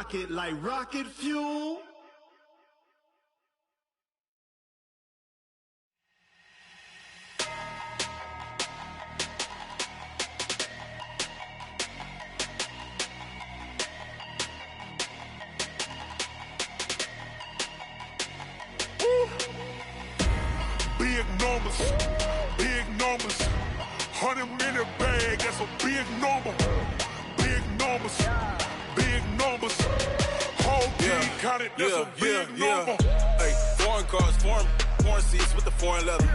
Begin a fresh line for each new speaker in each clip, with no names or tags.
rock it like rocket fuel.
Big numbers, 100-minute bag, that's a big number. Big numbers, whole team counted, that's a big number.
Hey, foreign cars, foreign seats with the foreign leather.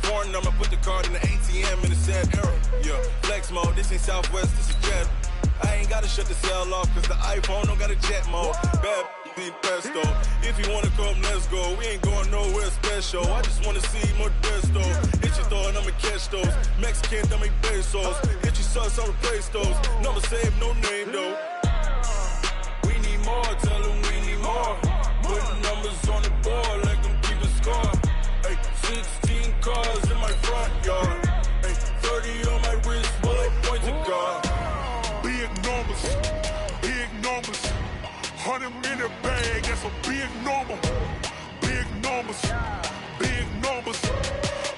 Foreign number, put the card in the ATM in the sad era. Yeah, flex mode, this ain't Southwest, this is Jet. I ain't gotta shut the cell off, cause the iPhone don't got a jet mode. Bad need pesto. If you wanna come, let's go. We ain't going nowhere special. I just wanna see more desto. Hit your throw and I'ma catch those. Mexican, that make pesos. Hit your sauce, I'll replace those. Number save, no name though. We need more, tell them we need more. Putting numbers on the board, like them keep a score. Hey, 16 cars in my front yard. Hey, 30 on my wrist, bullet points of God.
Big numbers, 100-minute bag, that's a big number. Big numbers,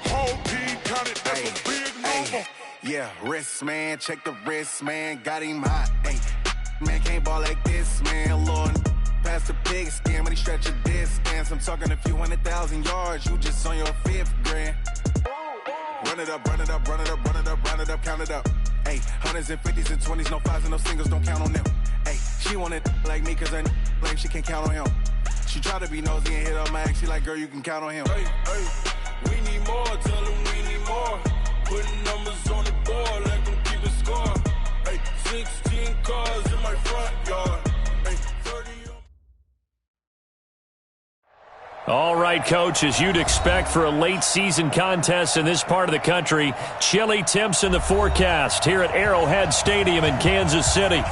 whole team counted, that's a big number.
Yeah, wrist man, check the wrist man, got him hot. Ay, man can't ball like this, man. Lord, past the pig skin when he stretch a distance. I'm talking a few 100,000 yards, you just on your 5th grand. Run it up, count it up. Ay, hundreds and 50s and 20s, no 5s and no singles, don't count on them. Ay, she want it like me cause her lame, she can't count on him. She try to be nosy and hit up my ex, she like, girl, you can count on him.
Hey, we need more, tell them we need more. Putting numbers on the board, like them keep a score. Hey, 16 cars in my front yard. Hey, 30
All right, Coach, as you'd expect for a late-season contest in this part of the country, chilly temps in the forecast here at Arrowhead Stadium in Kansas City.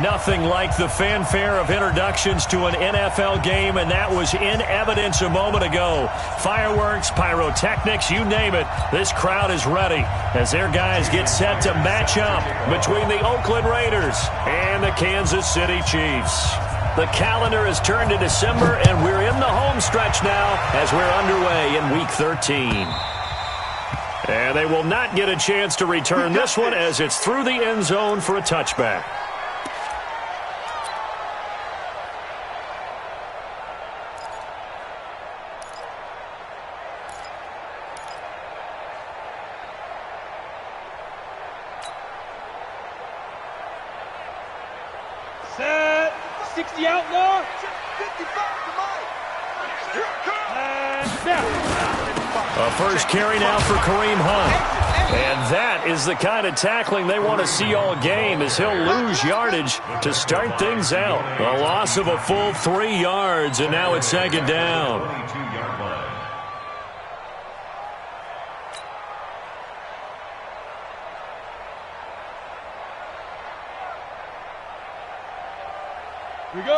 Nothing like the fanfare of introductions to an NFL game, and that was in evidence a moment ago. Fireworks, pyrotechnics, you name it. This crowd is ready as their guys get set to match up between the Oakland Raiders and the Kansas City Chiefs. The calendar has turned to December, and we're in the home stretch now as we're underway in Week 13. And they will not get a chance to return this one as it's through the end zone for a touchback.
Set. 60 outlaw. 55 to Mike. And down.
A first carry now for Kareem Hunt. And that is the kind of tackling they want to see all game as he'll lose yardage to start things out. A loss of a full 3 yards, and now it's second down.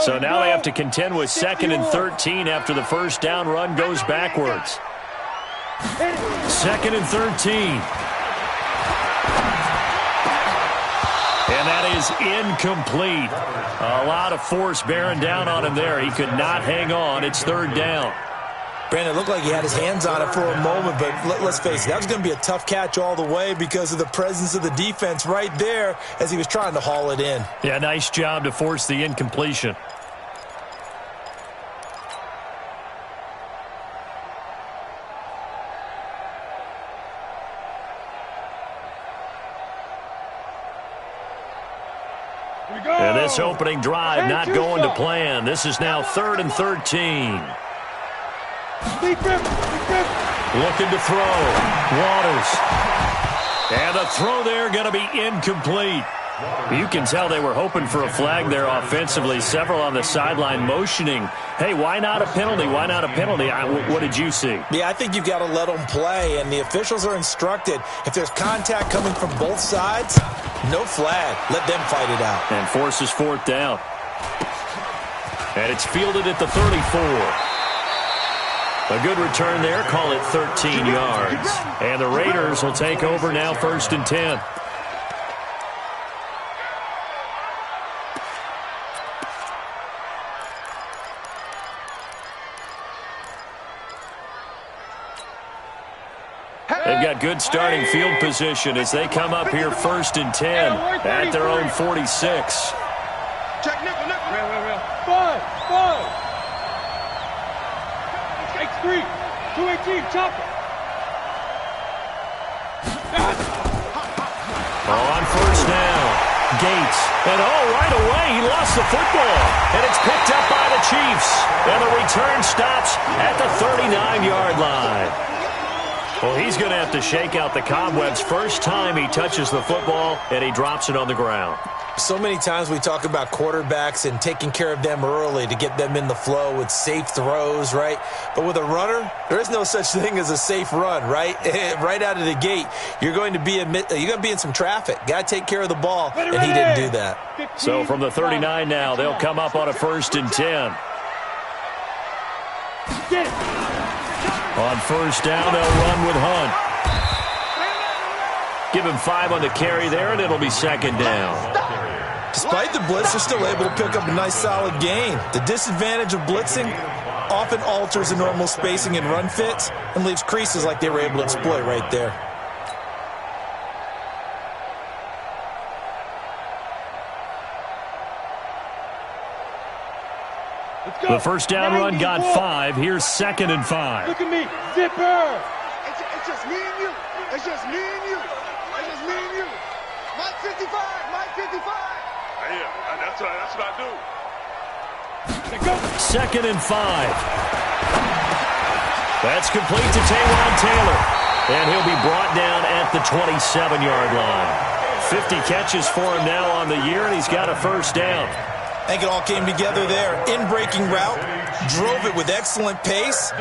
So now they have to contend with 2nd and 13 after the first down run goes backwards. 2nd and 13. And that is incomplete. A lot of force bearing down on him there. He could not hang on. It's 3rd down.
Brandon, it looked like he had his hands on it for a moment, but let's face it, that was going to be a tough catch all the way because of the presence of the defense right there as he was trying to haul it in.
Yeah, nice job to force the incompletion. And this opening drive not going to plan. This is now 3rd and 13. Looking to throw. Waters. And the throw there going to be incomplete. You can tell they were hoping for a flag there offensively. Several on the sideline motioning, hey, why not a penalty? Why not a penalty? What did you see?
Yeah, I think you've got to let them play, and the officials are instructed. If there's contact coming from both sides, no flag. Let them fight it out.
And forces 4th down. And it's fielded at the 34. A good return there. Call it 13 yards. And the Raiders will take over now 1st and 10. They've got good starting field position as they come up here 1st and 10 at their own 46.
Check nickel. Real. 5. X3. 218. Chopper.
On 1st down, Gates. And right away, he lost the football. And it's picked up by the Chiefs. And the return stops at the 39-yard line. Well, he's going to have to shake out the cobwebs first time he touches the football, and he drops it on the ground.
So many times we talk about quarterbacks and taking care of them early to get them in the flow with safe throws, right? But with a runner, there is no such thing as a safe run, right? Right out of the gate, you're going to be in some traffic. Got to take care of the ball, and he didn't do that.
So from the 39 now, they'll come up on a 1st and 10. On 1st down, they'll run with Hunt. Give him 5 on the carry there, and it'll be 2nd down.
Despite the blitz, they're still able to pick up a nice solid gain. The disadvantage of blitzing often alters the normal spacing and run fits and leaves creases like they were able to exploit right there.
The 1st down run got 5. Here's 2nd and 5.
Look at me. Zipper.
It's just me and you. It's just me and you. It's just me and you. Mike 55.
Yeah, that's what I do.
2nd and 5. That's complete to Taywan Taylor. And he'll be brought down at the 27-yard line. 50 catches for him now on the year, and he's got a 1st down.
I think it all came together there. In-breaking route, drove it with excellent pace.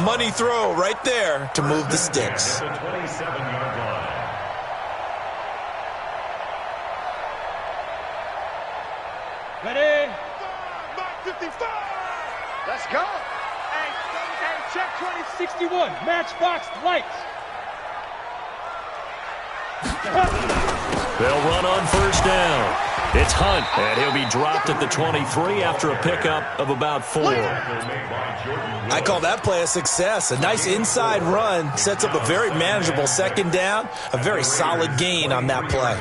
Money throw right there to move the sticks.
Ready?
Mike 55. Let's go.
Hey, check 2061. Matchbox lights.
They'll run on 1st down. It's Hunt, and he'll be dropped at the 23 after a pickup of about 4.
I call that play a success. A nice inside run sets up a very manageable 2nd down. A very solid gain on that play.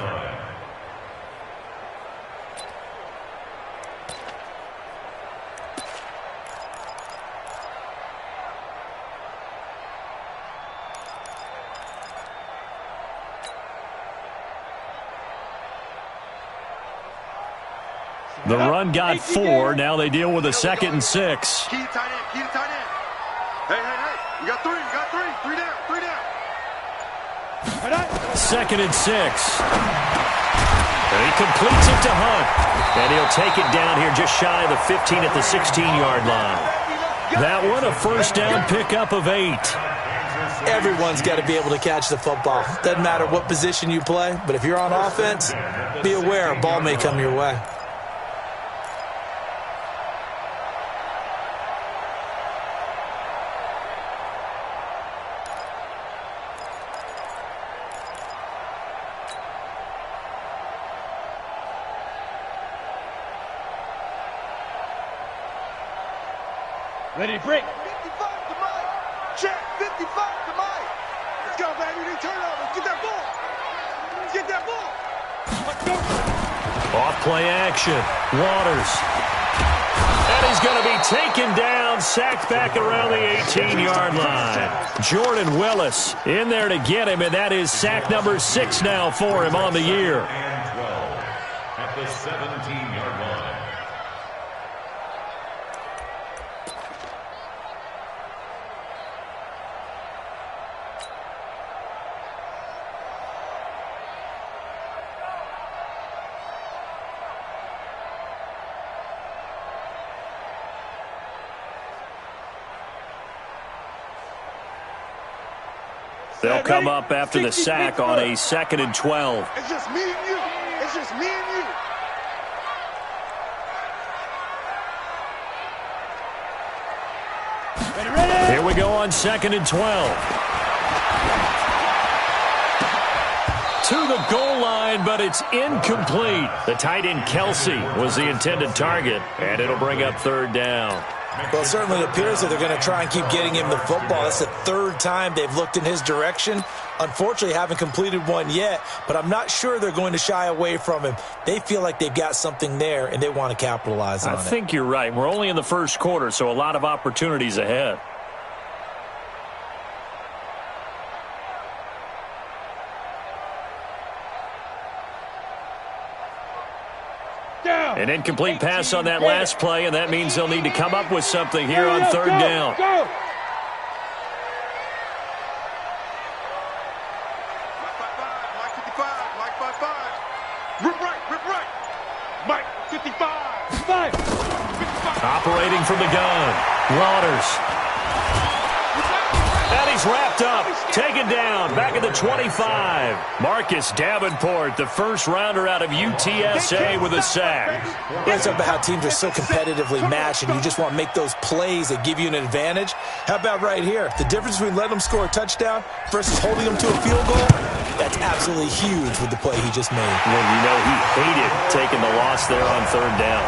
The run got 4. Now they deal with a 2nd and 6.
Key to tight end. Hey. You got 3. 3 down.
2nd and 6. And he completes it to Hunt. And he'll take it down here just shy of the 15 at the 16-yard line. That one a 1st down pickup of 8.
Everyone's got to be able to catch the football. Doesn't matter what position you play, but if you're on offense, be aware a ball may come your way.
Ready to break.
55 to Mike. Check 55 to Mike. Let's go, baby. They turnovers. Get that ball.
Let's go.
Off play action. Waters. And he's going to be taken down, sacked back around the 18-yard line. Jordan Willis in there to get him, and that is sack number 6 now for him on the year.
And 12 at the 17-yard line.
They'll come up after the sack on a 2nd and 12.
It's just me and you. It's just me and you.
Ready.
Here we go on 2nd and 12. To the goal line, but it's incomplete. The tight end Kelsey was the intended target, and it'll bring up 3rd down.
Well, it certainly appears that they're going to try and keep getting him the football. That's the third time they've looked in his direction. Unfortunately, haven't completed one yet, but I'm not sure they're going to shy away from him. They feel like they've got something there, and they want to capitalize on it.
I think you're right. We're only in the first quarter, so a lot of opportunities ahead. An incomplete pass on that last play, and that means they'll need to come up with something here on third down.
Go.
Mike 55.
Operating from the gun, Waters. And he's wrapped up, taken down, back at the 25. Marcus Davenport, the first rounder out of UTSA with a sack.
Let's talk about how teams are so competitively matched, and you just want to make those plays that give you an advantage. How about right here? The difference between letting them score a touchdown versus holding them to a field goal, that's absolutely huge with the play he just made.
Well, you know he hated taking the loss there on third down.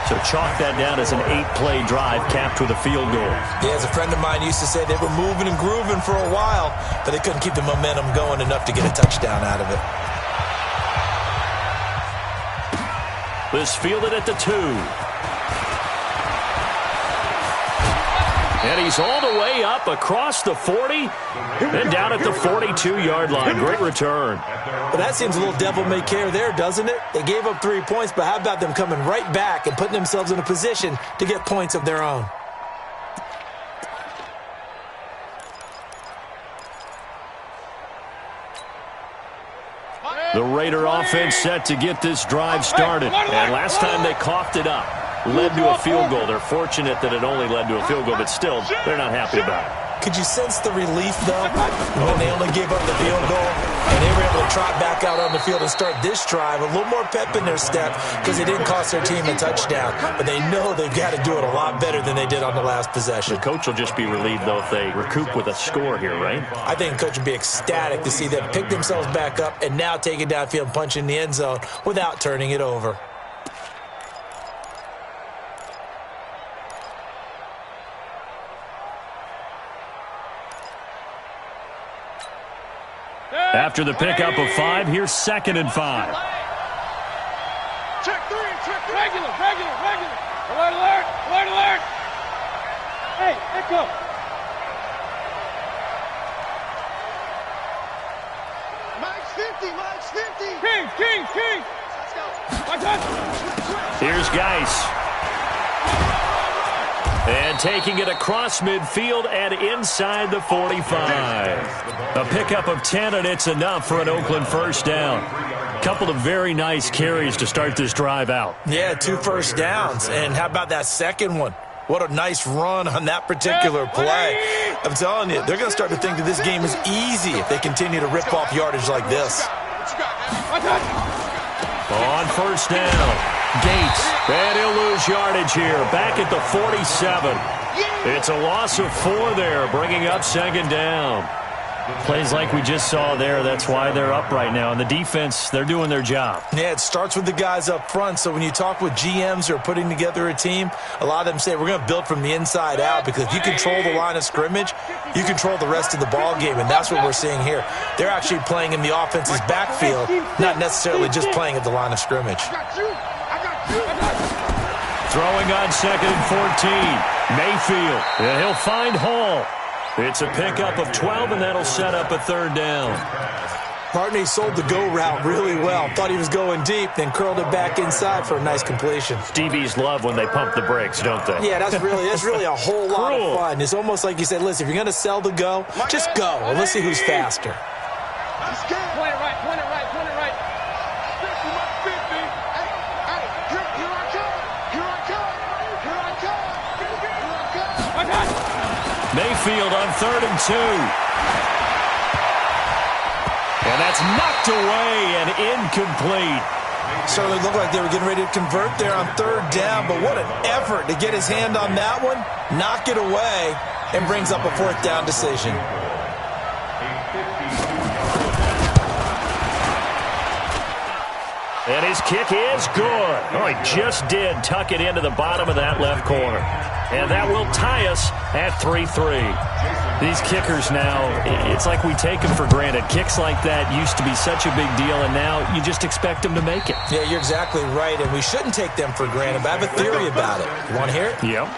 So chalk that down as an 8-play drive capped with a field goal.
Yeah, as a friend of mine used to say, they were moving and grooving for a while, but they couldn't keep the momentum going enough to get a touchdown out of it.
This fielded at the 2. And he's all the way up across the 40 and down at the 42-yard line. Great return.
But that seems a little devil-may-care there, doesn't it? They gave up 3 points, but how about them coming right back and putting themselves in a position to get points of their own?
The Raider offense set to get this drive started. And last time they coughed it up, led to a field goal. They're fortunate that it only led to a field goal, but still, they're not happy about it.
Could you sense the relief, though, when they only gave up the field goal and they were able to trot back out on the field and start this drive? A little more pep in their step because it didn't cost their team a touchdown. But they know they've got to do it a lot better than they did on the last possession.
The coach will just be relieved, though, if they recoup with a score here, right?
I think the coach would be ecstatic to see them pick themselves back up and now take it downfield and punch in the end zone without turning it over.
After the pickup of 5, here's 2nd and 5.
Check 3, check 3.
Regular. Alert. Hey, echo.
Mike's 50.
King. Let's go.
Here's Geis. And taking it across midfield and inside the 45. A pickup of 10, and it's enough for an Oakland first down. Couple of very nice carries to start this drive out.
Yeah, 2 first downs. And how about that second one? What a nice run on that particular play. I'm telling you, they're going to start to think that this game is easy if they continue to rip off yardage like this.
On first down, Gates. And he'll lose yardage here, back at the 47. It's a loss of 4 there, bringing up 2nd down. Plays like we just saw there, that's why they're up right now. And the defense, they're doing their job.
Yeah, it starts with the guys up front. So when you talk with GMs who are putting together a team, a lot of them say we're going to build from the inside out, because if you control the line of scrimmage, you control the rest of the ball game, and that's what we're seeing here. They're actually playing in the offense's backfield, not necessarily just playing at the line of scrimmage.
Throwing on 2nd and 14. Mayfield, and he'll find Hall. It's a pickup of 12, and that'll set up a 3rd down.
Partney sold the go route really well. Thought he was going deep, then curled it back inside for a nice completion.
DBs love when they pump the brakes, don't they?
Yeah, that's really a whole lot of fun. It's almost like you said, listen, if you're going to sell the go, just go, and let's see who's faster.
Point it right.
Mayfield on 3rd and 2. And that's knocked away and incomplete.
Certainly looked like they were getting ready to convert there on 3rd down, but what an effort to get his hand on that one, knock it away, and brings up a 4th down decision.
And his kick is good. Oh, he just did tuck it into the bottom of that left corner. And that will tie us at 3-3. These kickers now, it's like we take them for granted. Kicks like that used to be such a big deal, and now you just expect them to make it.
Yeah, you're exactly right, and we shouldn't take them for granted. But I have a theory about it. You want to hear it?
Yep.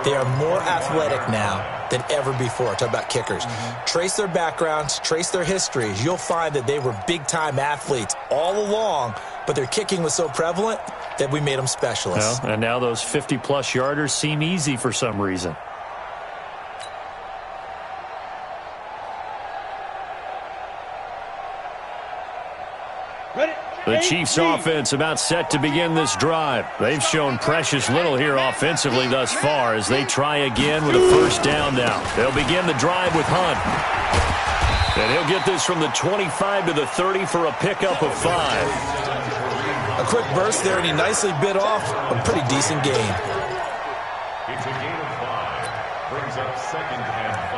They are more athletic now than ever before. Talk about kickers. Trace their backgrounds, trace their histories. You'll find that they were big-time athletes all along, but their kicking was so prevalent that we made them specialists.
Well, and now those 50-plus yarders seem easy for some reason. The Chiefs offense about set to begin this drive. They've shown precious little here offensively thus far as they try again with a first down now. They'll begin the drive with Hunt. And he'll get this from the 25 to the 30 for a pickup of 5.
A quick burst there, and he nicely bit off a pretty decent gain.
It's a gain of 5. Brings up second and 5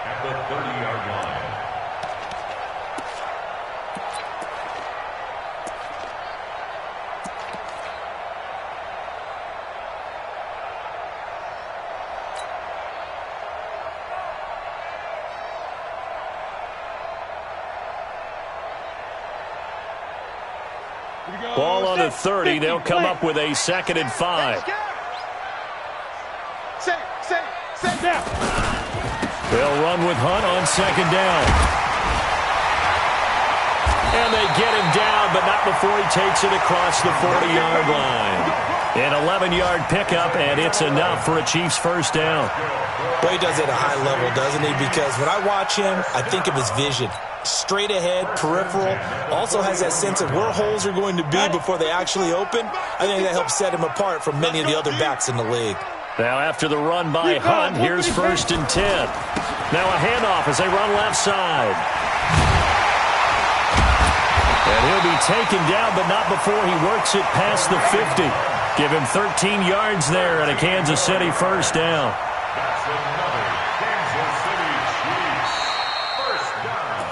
at the 30-yard line.
Ball on the 30. They'll come up with a second and 5. They'll run with Hunt on second down. And they get him down, but not before he takes it across the 40-yard line. An 11-yard pickup, and it's enough for a Chiefs first down.
Well, he does it at a high level, doesn't he? Because when I watch him, I think of his vision. Straight ahead, peripheral, also has that sense of where holes are going to be before they actually open. I think that helps set him apart from many of the other backs in the league.
Now after the run by Hunt, here's first and 10. Now a handoff as they run left side. And he'll be taken down, but not before he works it past the 50. Give him 13 yards there and a Kansas City first down.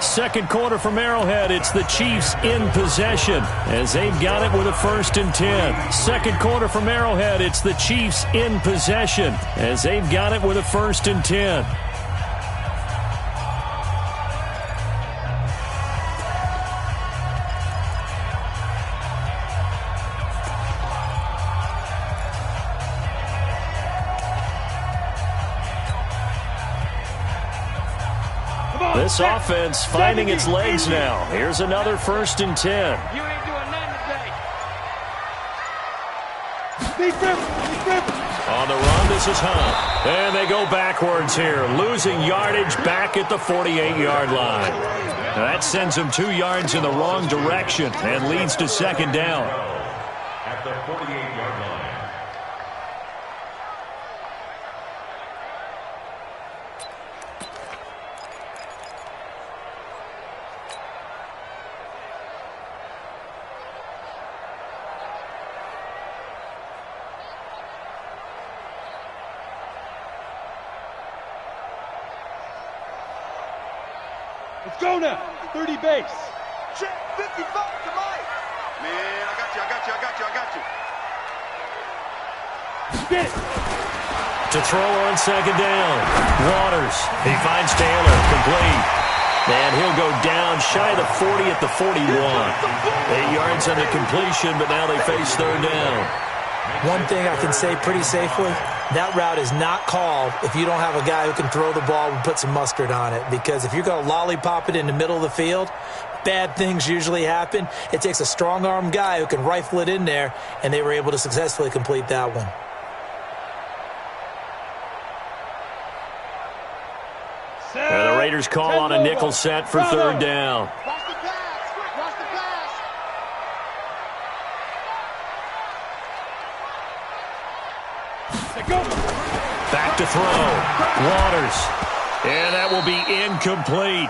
Second quarter from Arrowhead, it's the Chiefs in possession as they've got it with a first and 10. Second quarter from Arrowhead, it's the Chiefs in possession as they've got it with a first and 10. This offense finding its legs now. Here's another first and 10.
You ain't doing nothing today.
On the run, this is Hunt. And they go backwards here, losing yardage back at the 48-yard line. Now that sends them 2 yards in the wrong direction and leads to second down.
At the 48-yard line.
Let's go now. 30 base.
Check 55 to Mike. Man, I got you.
Get it.
To throw on second down. Waters. He finds Taylor. Complete. And he'll go down shy of the 40 at the 41. 8 yards on the completion, but now they face third down.
One thing I can say pretty safely, that route is not called if you don't have a guy who can throw the ball and put some mustard on it. Because if you're going to lollipop it in the middle of the field, bad things usually happen. It takes a strong-armed guy who can rifle it in there, and they were able to successfully complete that one.
And the Raiders call on a nickel set for third down.
Watch the pass.
Back to throw. Waters. And that will be incomplete.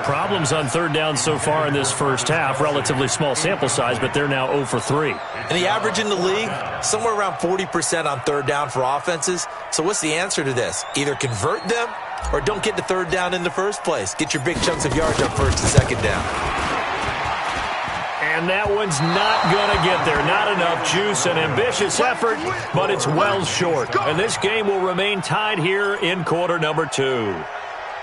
Problems on third down so far in this first half. Relatively small sample size, but they're now 0 for 3.
And the average in the league, somewhere around 40% on third down for offenses. So what's the answer to this? Either convert them or don't get to third down in the first place. Get your big chunks of yards on first and second down.
And that one's not going to get there. Not enough juice, an ambitious effort, but it's well short. And this game will remain tied here in quarter number 2.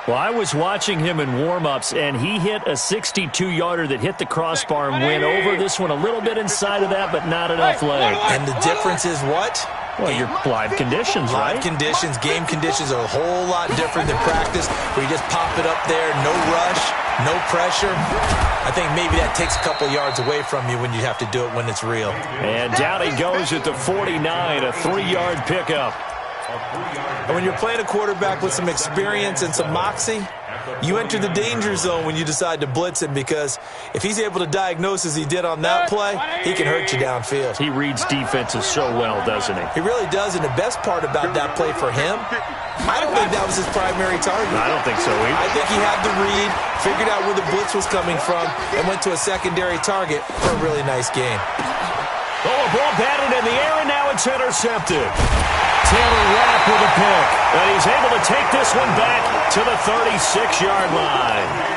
Well, I was watching him in warm-ups, and he hit a 62-yarder that hit the crossbar and went over. This one a little bit inside of that, but not enough leg.
And the difference is what?
Well, your live conditions, right?
Live conditions, game conditions are a whole lot different than practice, where you just pop it up there, no rush, no pressure. I think maybe that takes a couple yards away from you when you have to do it when it's real.
And down he goes at the 49, a 3-yard pickup.
And when you're playing a quarterback with some experience and some moxie, you enter the danger zone when you decide to blitz him, because if he's able to diagnose as he did on that play, he can hurt you downfield.
He reads defenses so well, doesn't he?
He really does, and the best part about that play for him, I don't think that was his primary target.
I don't think so either.
I think he had the read, figured out where the blitz was coming from, and went to a secondary target for a really nice game.
Oh, a ball batted in the air, and now it's intercepted. Taylor Rapp with a pick, and he's able to take this one back to the 36-yard line.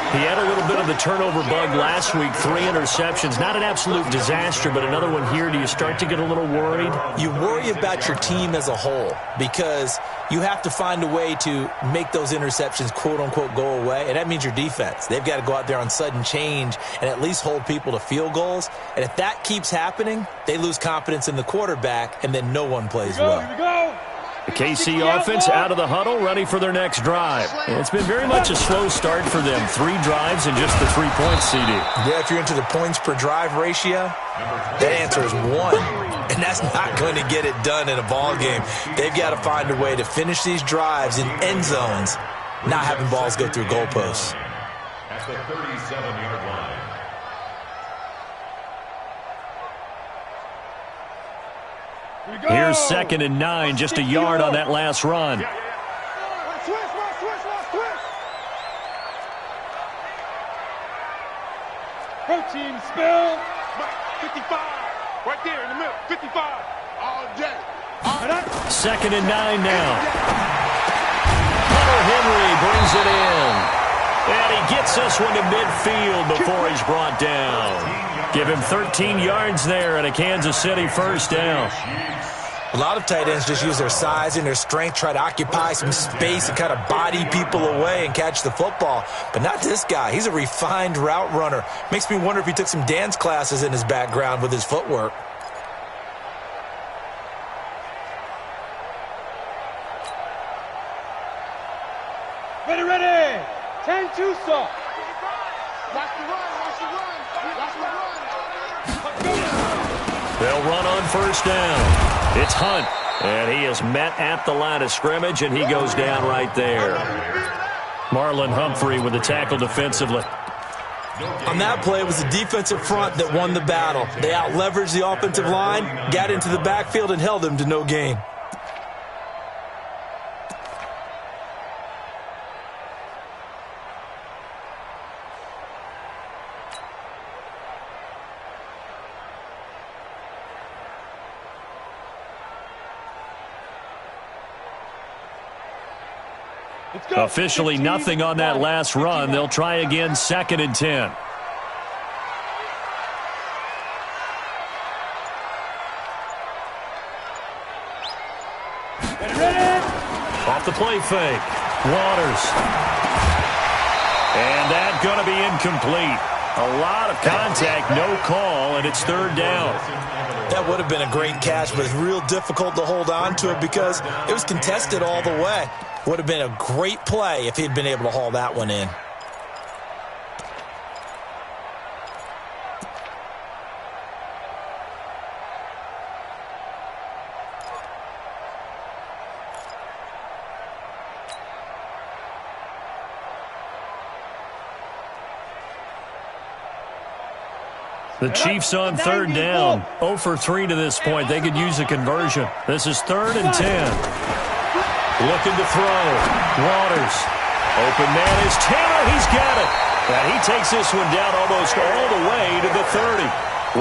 He had a little bit of the turnover bug last week, 3 interceptions. Not an absolute disaster, but another one here. Do you start to get a little worried?
You worry about your team as a whole, because you have to find a way to make those interceptions, quote-unquote, go away, and that means your defense. They've got to go out there on sudden change and at least hold people to field goals, and if that keeps happening, they lose confidence in the quarterback, and then no one plays well.
Here we go.
The KC offense out of the huddle, ready for their next drive. And it's been very much a slow start for them. 3 drives and just the 3 points, CD.
Yeah, if you're into the points per drive ratio, that answer is 1. And that's not going to get it done in a ball game. They've got to find a way to finish these drives in end zones, not having balls go through goalposts.
At the 37-yard line.
Here's 2nd and 9, just a yard on that last run.
Switch.
Protein spill.
55. Right there in the middle. 55. All day.
2nd and 9 now. Hunter Henry brings it in. And he gets this one to midfield before he's brought down. Give him 13 yards there and a Kansas City first down.
A lot of tight ends just use their size and their strength, try to occupy some space and kind of body people away and catch the football. But not this guy. He's a refined route runner. Makes me wonder if he took some dance classes in his background with his footwork.
Ready. 10 Tucson.
Watch the run.
They'll run on first down. It's Hunt, and he is met at the line of scrimmage, and he goes down right there. Marlon Humphrey with the tackle defensively.
On that play, it was the defensive front that won the battle. They out-leveraged the offensive line, got into the backfield, and held them to no gain.
Officially nothing on that last run. They'll try again, 2nd and 10. Off the play fake. Waters. And that's going to be incomplete. A lot of contact, no call, and it's 3rd down.
That would have been a great catch, but it's real difficult to hold on to it because it was contested all the way. Would have been a great play if he'd been able to haul that one in.
The Chiefs on 3rd down. 0 for 3 to this point. They could use a conversion. This is 3rd and 10. Looking to throw. Waters. Open man is Taylor. He's got it. And he takes this one down almost all the way to the 30.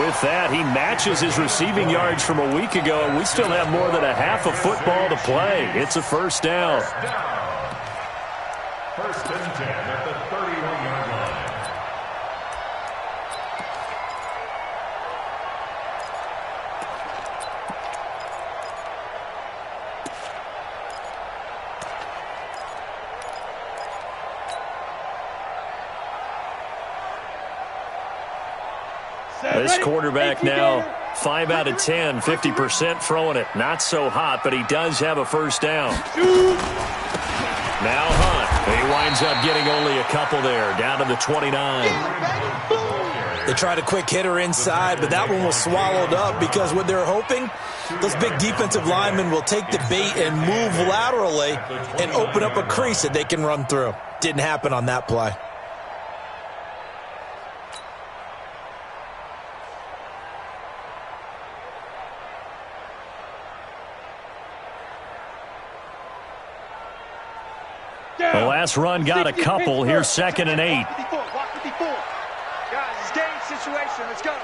With that, he matches his receiving yards from a week ago, and we still have more than a half a football to play. It's a first down.
1st and 10 at the 31-yard line.
This quarterback now 5 out of 10, 50% throwing it. Not so hot, but he does have a first down. Now Hunt. He winds up getting only a couple there, down to the 29.
They tried a quick hitter inside, but that one was swallowed up because what they're hoping, those big defensive linemen will take the bait and move laterally and open up a crease that they can run through. Didn't happen on that play.
The last run got a couple. Here's 2nd and 8.
Guys, it's game situation. Let's go.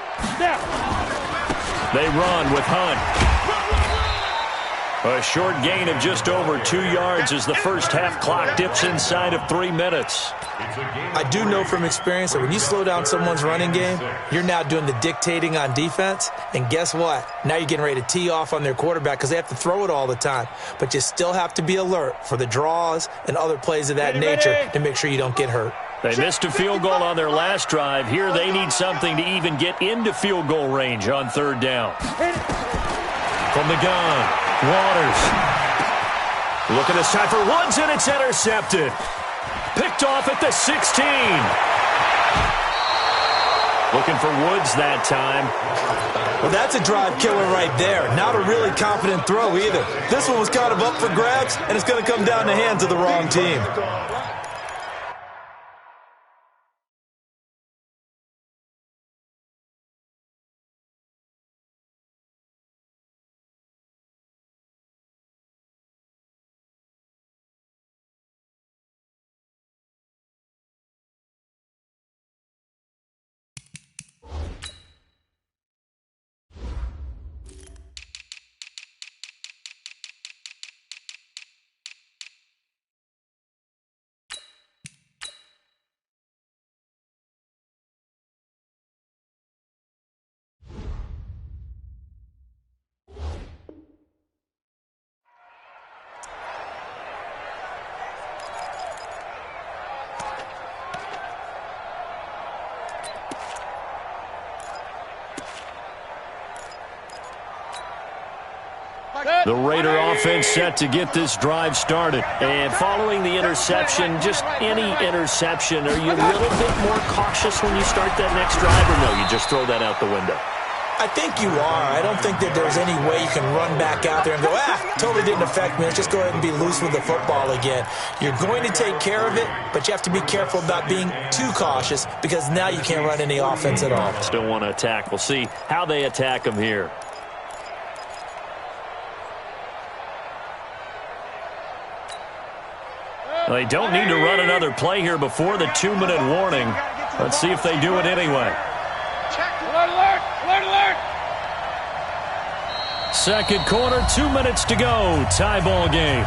They run with Hunt. A short gain of just over 2 yards as the first half clock dips inside of 3 minutes.
I do know from experience that when you slow down someone's running game, you're now doing the dictating on defense. And guess what? Now you're getting ready to tee off on their quarterback because they have to throw it all the time. But you still have to be alert for the draws and other plays of that nature to make sure you don't get hurt.
They missed a field goal on their last drive. Here they need something to even get into field goal range on 3rd down. From the gun, Waters. Looking this time for Woods, and it's intercepted. Picked off at the 16. Looking for Woods that time.
Well, that's a drive killer right there. Not a really confident throw either. This one was kind of up for grabs, and it's going to come down the hands of the wrong team.
The Raider offense set to get this drive started. And following the interception, just any interception, are you a little bit more cautious when you start that next drive, or no, you just throw that out the window?
I think you are. I don't think that there's any way you can run back out there and go, totally didn't affect me. Let's just go ahead and be loose with the football again. You're going to take care of it, but you have to be careful about being too cautious because now you can't run any offense at all.
Still want to attack. We'll see how they attack them here. They don't need to run another play here before the 2-minute warning. Let's see if they do it anyway.
Alert, alert, alert, alert.
Second quarter, 2 minutes to go. Tie ball game.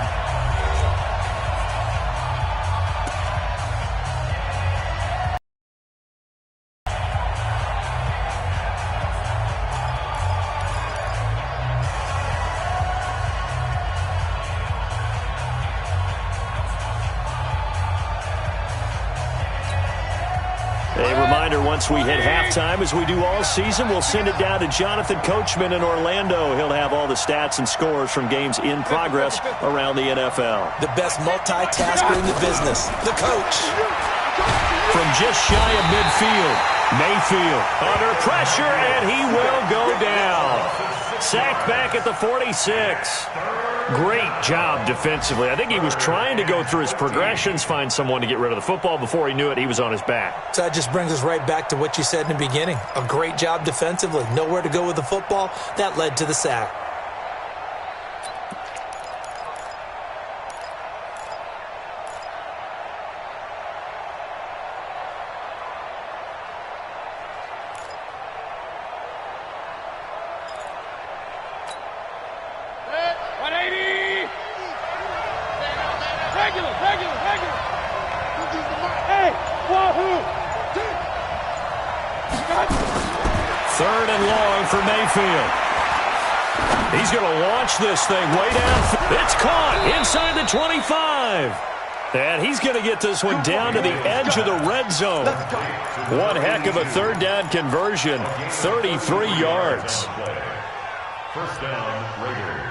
Once we hit halftime, as we do all season, we'll send it down to Jonathan Coachman in Orlando. He'll have all the stats and scores from games in progress around the NFL.
The best multitasker in the business, the coach.
From just shy of midfield, Mayfield under pressure, and he will go down. Sacked back at the 46. Great job defensively. I think he was trying to go through his progressions, find someone to get rid of the football. Before he knew it, he was on his back.
So that just brings us right back to what you said in the beginning. A great job defensively. Nowhere to go with the football. That led to the sack.
Third and long for Mayfield. He's going to launch this thing way down. It's caught inside the 25. And he's going to get this one down to the edge of the red zone. One heck of a third down conversion, 33 yards.
First down, Raiders.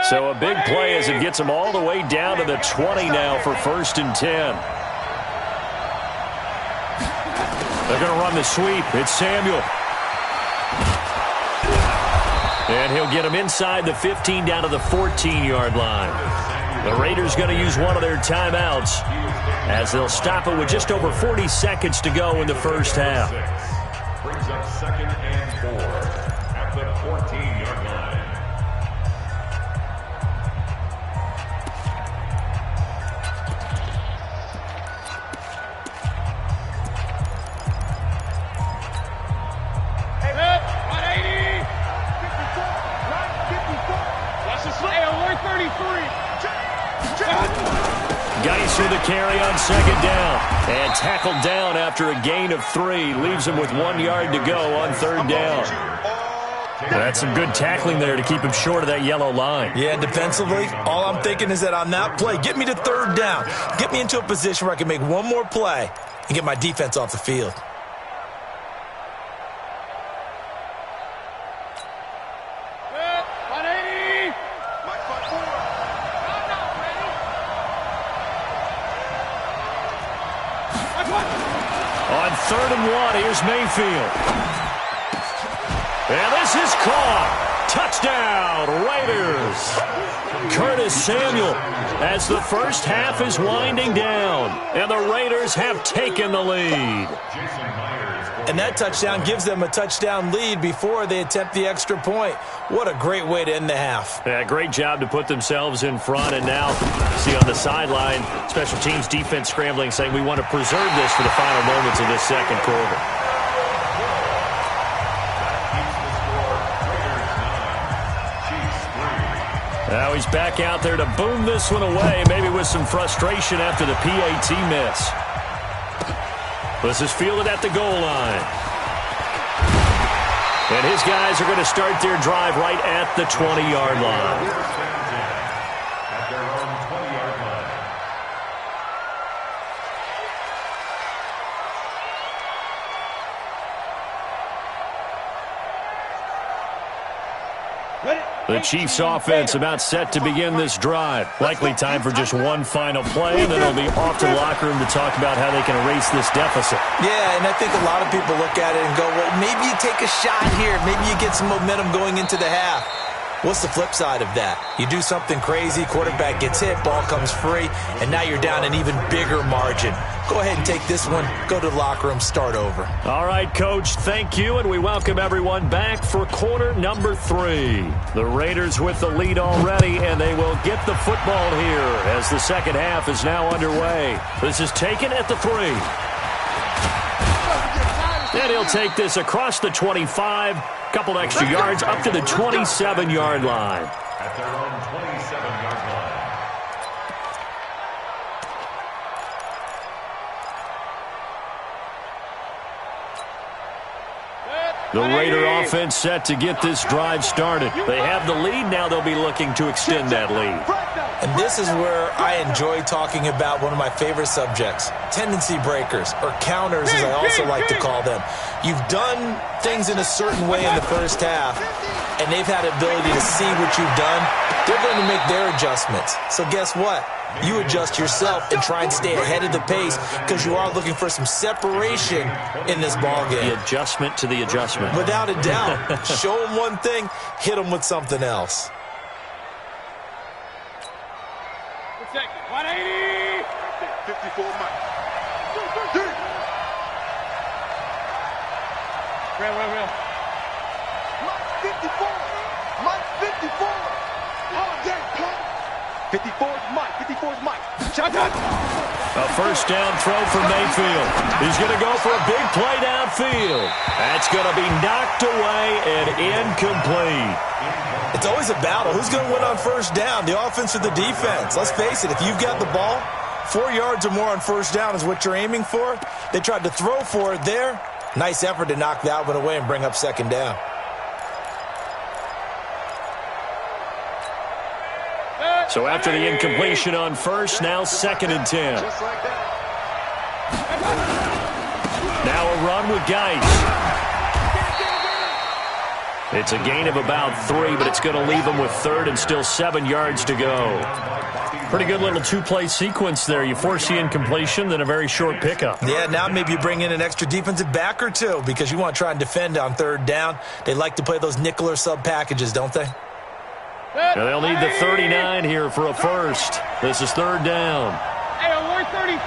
So a big play as it gets them all the way down to the 20 now for 1st and 10. They're going to run the sweep. It's Samuel. And he'll get him inside the 15 down to the 14-yard line. The Raiders going to use one of their timeouts as they'll stop it with just over 40 seconds to go in the first half.
Brings up 2nd and 4 at the 14-yard line.
Geis with a carry on 2nd down. And tackled down after a gain of 3. Leaves him with 1 yard to go on 3rd down. That's some good tackling there to keep him short of that yellow line.
Yeah, and defensively, all I'm thinking is that on that play, get me to 3rd down. Get me into a position where I can make one more play and get my defense off the field.
On 3rd and 1, here's Mayfield. And this is caught. Touchdown, Raiders. Curtis Samuel as the first half is winding down. And the Raiders have taken the lead.
And that touchdown gives them a touchdown lead before they attempt the extra point. What a great way to end the half.
Yeah, great job to put themselves in front. And now, see on the sideline, special teams defense scrambling, saying we want to preserve this for the final moments of this 2nd quarter. Now he's back out there to boom this one away, maybe with some frustration after the PAT miss. This is fielded at the goal line. And his guys are going to start their drive right at the 20-yard line.
At their own 20-yard line.
The Chiefs offense about set to begin this drive. Likely time for just one final play, and then they'll be off to the locker room to talk about how they can erase this deficit.
Yeah, and I think a lot of people look at it and go, well, maybe you take a shot here. Maybe you get some momentum going into the half. What's the flip side of that? You do something crazy, quarterback gets hit, ball comes free, and now you're down an even bigger margin. Go ahead and take this one, go to the locker room, start over.
All right, Coach, thank you, and we welcome everyone back for quarter number 3. The Raiders with the lead already, and they will get the football here as the second half is now underway. This is taken at the 3. And he'll take this across the 25, couple extra yards up to the 27-yard line.
At their own 27-yard line.
The Raider offense set to get this drive started. They have the lead. Now they'll be looking to extend that lead.
And this is where I enjoy talking about one of my favorite subjects, tendency breakers, or counters as I also like to call them. You've done things in a certain way in the first half, and they've had the ability to see what you've done. They're going to make their adjustments. So guess what? You adjust yourself and try and stay ahead of the pace because you are looking for some separation in this ballgame.
The adjustment to the adjustment.
Without a doubt. Show them one thing, hit them with something else.
180! 54 Mike.
Real.
Mike 54! Mike 54! Holiday, come! 54's Mike. 54's Mike. Shotgun.
A first down throw for Mayfield. He's going to go for a big play downfield. That's going to be knocked away and incomplete.
It's always a battle. Who's going to win on first down, the offense or the defense? Let's face it, if you've got the ball, 4 yards or more on first down is what you're aiming for. They tried to throw for it there. Nice effort to knock that one away and bring up second down.
So after the incompletion on first, now 2nd and 10.
Just like that.
Now a run with Geis. It's a gain of about 3, but it's going to leave them with 3rd and still 7 yards to go. Pretty good little two-play sequence there. You force the incompletion, then a very short pickup.
Yeah, now maybe you bring in an extra defensive back or two because you want to try and defend on 3rd down. They like to play those nickel or sub packages, don't they?
And they'll need the 39 here for a first. This is 3rd down.
Hey, on 133.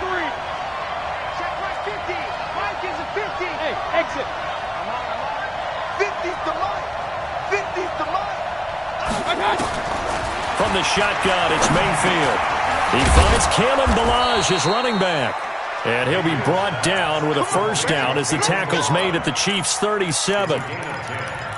Check right 50. Mike is a 50.
Hey, exit.
50's to Mike. 50's to Mike.
From the shotgun, it's Mayfield. He finds Kalen Ballage, his running back. And he'll be brought down with a first down as the tackle's made at the Chiefs' 37.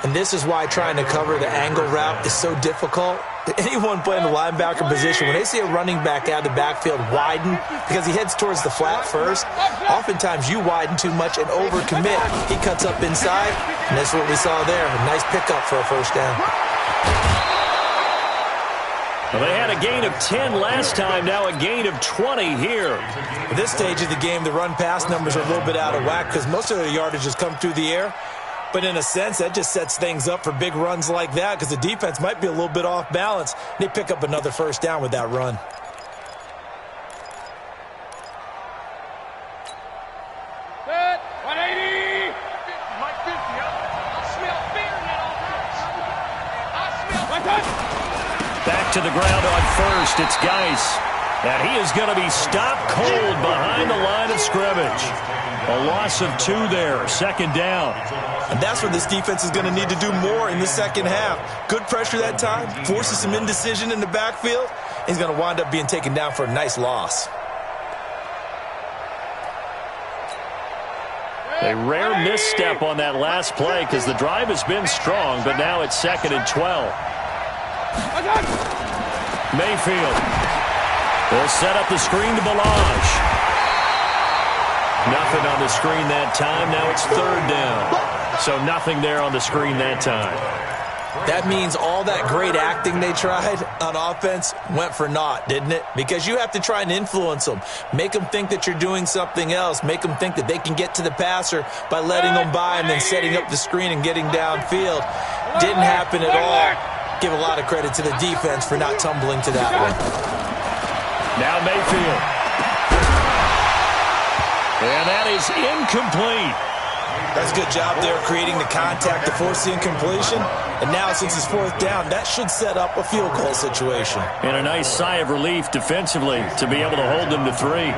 And this is why trying to cover the angle route is so difficult. Anyone playing the linebacker position, when they see a running back out of the backfield widen because he heads towards the flat first, oftentimes you widen too much and overcommit. He cuts up inside, and that's what we saw there. A nice pickup for a first down.
Well, they had a gain of 10 last time, now a gain of 20 here.
At this stage of the game, the run-pass numbers are a little bit out of whack because most of the yardage has come through the air. But in a sense, that just sets things up for big runs like that because the defense might be a little bit off balance. They pick up another first down with that run.
Set. 180.
Mike 50. I smell fear now. I smell
Back to the ground on first, it's Geis. And he is going to be stopped cold behind the line of scrimmage. A loss of 2 there, 2nd down.
And that's where this defense is going to need to do more in the second half. Good pressure that time, forces some indecision in the backfield. He's going to wind up being taken down for a nice loss.
A rare misstep on that last play because the drive has been strong, but now it's 2nd and 12. Mayfield will set up the screen to Ballage. Nothing on the screen that time. Now it's 3rd down. So nothing there on the screen that time.
That means all that great acting they tried on offense went for naught, didn't it? Because you have to try and influence them. Make them think that you're doing something else. Make them think that they can get to the passer by letting them by and then setting up the screen and getting downfield. Didn't happen at all. Give a lot of credit to the defense for not tumbling to that one.
Now Mayfield. And that is incomplete.
That's a good job there creating the contact to force the incompletion. And now since it's 4th down, that should set up a field goal situation.
And a nice sigh of relief defensively to be able to hold them to 3.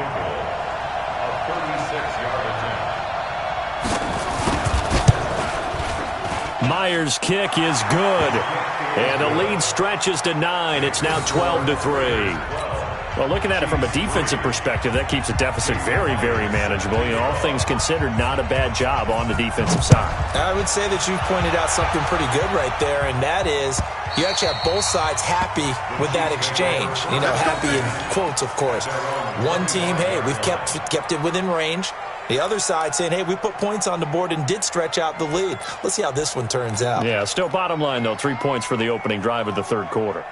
Myers' kick is good. And the lead stretches to 9. It's now 12-3. Well, looking at it from a defensive perspective, that keeps the deficit very, very manageable. You know, all things considered, not a bad job on the defensive side.
I would say that you've pointed out something pretty good right there, and that is you actually have both sides happy with that exchange. You know, happy in quotes, of course. One team, hey, we've kept it within range. The other side saying, hey, we put points on the board and did stretch out the lead. Let's see how this one turns out.
Yeah, still bottom line, though, 3 points for the opening drive of the 3rd quarter.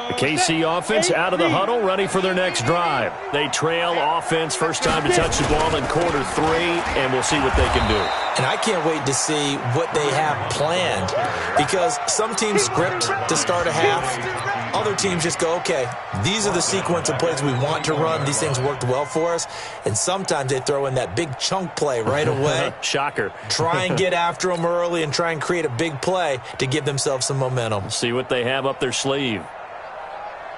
The KC offense out of the huddle, ready for their next drive. They trail offense, first time to touch the ball in quarter 3, and we'll see what they can do.
And I can't wait to see what they have planned because some teams script to start a half. Other teams just go, okay, these are the sequence of plays we want to run. These things worked well for us. And sometimes they throw in that big chunk play right away.
Shocker.
Try and get after them early and try and create a big play to give themselves some momentum.
See what they have up their sleeve.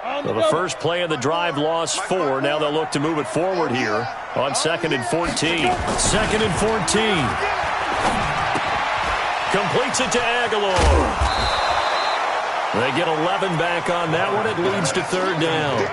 So the first play of the drive lost 4. Now they'll look to move it forward here on 2nd and 14. 2nd and 14. Completes it to Aguilar. They get 11 back on that one. It leads to 3rd down.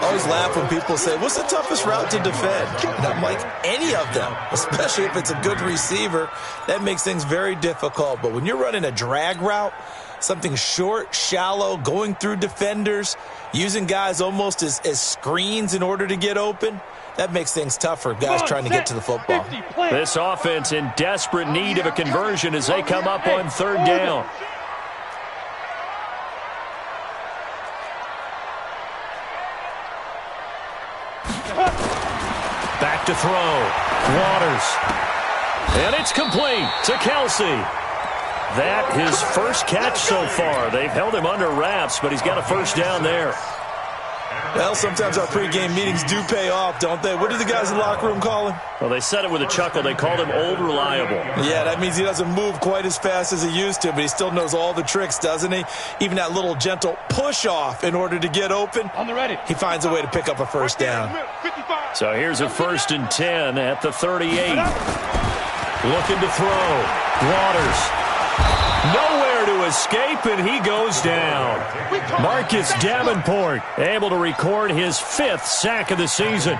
I always laugh when people say, what's the toughest route to defend? And I'm like, any of them, especially if it's a good receiver. That makes things very difficult. But when you're running a drag route, something short, shallow, going through defenders, using guys almost as screens in order to get open, that makes things tougher, guys trying to get to the football.
This offense in desperate need of a conversion as they come up on 3rd down. Back to throw. Waters. And it's complete to Kelsey. That his first catch so far. They've held him under wraps, but he's got a 1st down there.
Well, sometimes our pregame meetings do pay off, don't they? What do the guys in the locker room call him?
Well, they said it with a chuckle. They called him Old Reliable.
Yeah, that means he doesn't move quite as fast as he used to, but he still knows all the tricks, doesn't he? Even that little gentle push-off in order to get open.
On the ready.
He finds a way to pick up a 1st down.
So here's a 1st and 10 at the 38. Looking to throw. Waters. Nowhere to escape, and he goes down. Marcus Davenport able to record his 5th sack of the season.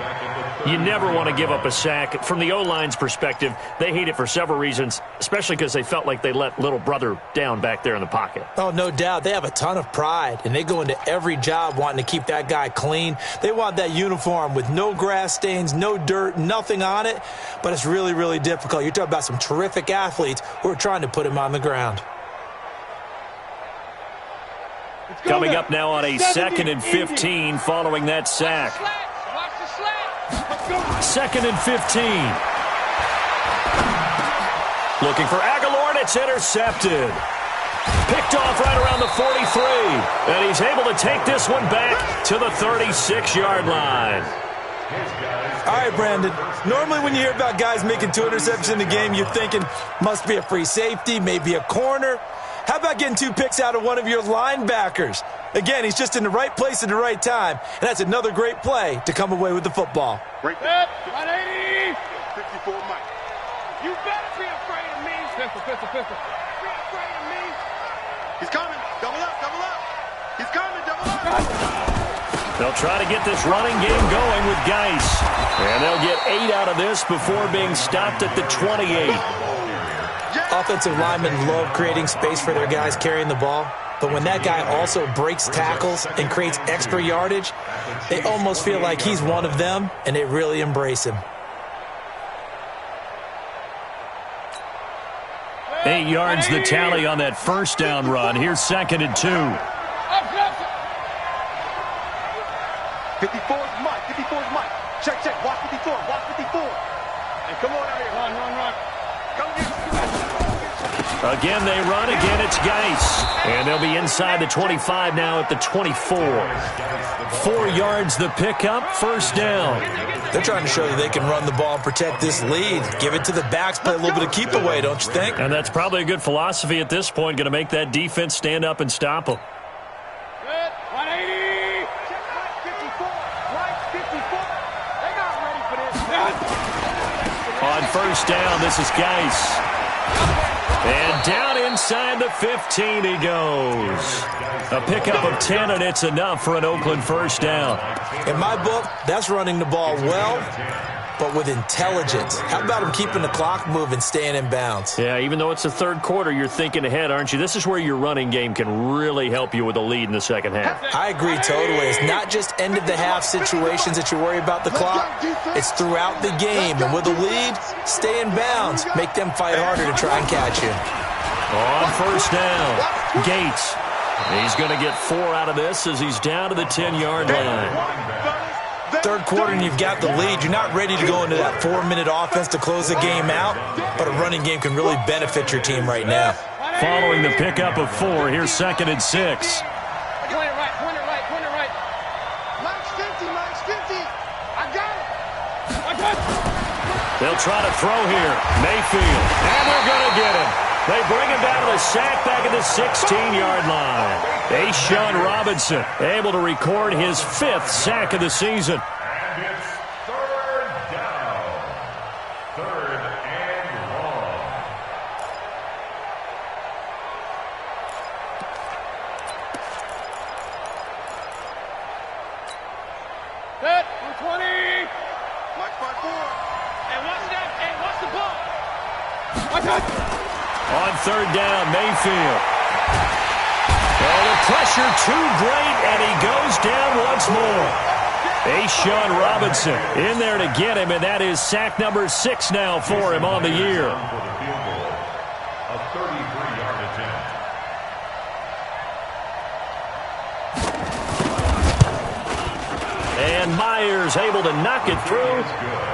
You never want to give up a sack. From the O-line's perspective, they hate it for several reasons, especially because they felt like they let little brother down back there in the pocket.
Oh, no doubt. They have a ton of pride, and they go into every job wanting to keep that guy clean. They want that uniform with no grass stains, no dirt, nothing on it, but it's really, really difficult. You're talking about some terrific athletes who are trying to put him on the ground.
Coming up now on a 2nd and 15 following that sack. 2nd and 15. Looking for Aguilar, and it's intercepted. Picked off right around the 43. And he's able to take this one back to the 36-yard line.
All right, Brandon. Normally when you hear about guys making 2 interceptions in the game, you're thinking must be a free safety, maybe a corner. How about getting 2 picks out of one of your linebackers? Again, he's just in the right place at the right time, and that's another great play to come away with the football.
Right
there. 180.
54 Mike.
You better be afraid of me. Pistol. Be afraid of me.
He's coming. Double up. He's coming. Double up.
They'll try to get this running game going with Geis. And they'll get 8 out of this before being stopped at the 28.
Offensive linemen love creating space for their guys carrying the ball, but when that guy also breaks tackles and creates extra yardage, they almost feel like he's one of them, and they really embrace him.
8 yards the tally on that 1st down run. Here's 2nd and 2.
54's Mike. Check. Watch 54. And come on out here. Run. Come here.
Again, they run. Again, it's Geis. And they'll be inside the 25 now at the 24. 4 yards the pickup, 1st down.
They're trying to show that they can run the ball and protect this lead. Give it to the backs, play a little bit of keep away, don't you think?
And that's probably a good philosophy at this point, going to make that defense stand up and stop them.
180.
54. Right 54. They're not ready for this.
On 1st down, this is Geis. And down inside the 15 he goes. A pickup of 10, and it's enough for an Oakland 1st down.
In my book, that's running the ball well, but with intelligence. How about him keeping the clock moving, staying in bounds?
Yeah, even though it's the 3rd quarter, you're thinking ahead, aren't you? This is where your running game can really help you with a lead in the 2nd half.
I agree totally. It's not just end-of-the-half situations that you worry about the clock. It's throughout the game. And with a lead, stay in bounds. Make them fight harder to try and catch you.
On 1st down, Gates. He's going to get 4 out of this as he's down to the 10-yard line.
3rd quarter and you've got the lead. You're not ready to go into that 4-minute offense to close the game out, but a running game can really benefit your team right now.
Following the pickup of 4, here's 2nd and 6.
Point it right.
Mike's 50. I got it.
They'll try to throw here. Mayfield. And they're going to get him. They bring him down to the sack back at the 16-yard line. Sean Robinson able to record his 5th sack of the season.
And it's third down. Third and long.
Set. 220.
Mike 5-4.
Hey, watch that. Hey, watch the ball. Watch out.
On third down, Mayfield. Oh, the pressure too great, and he goes down once more. Sean Robinson in there to get him, and that is sack number 6 now for him on the year.
For the field goal, a 33-yard attempt.
And Myers able to knock it through,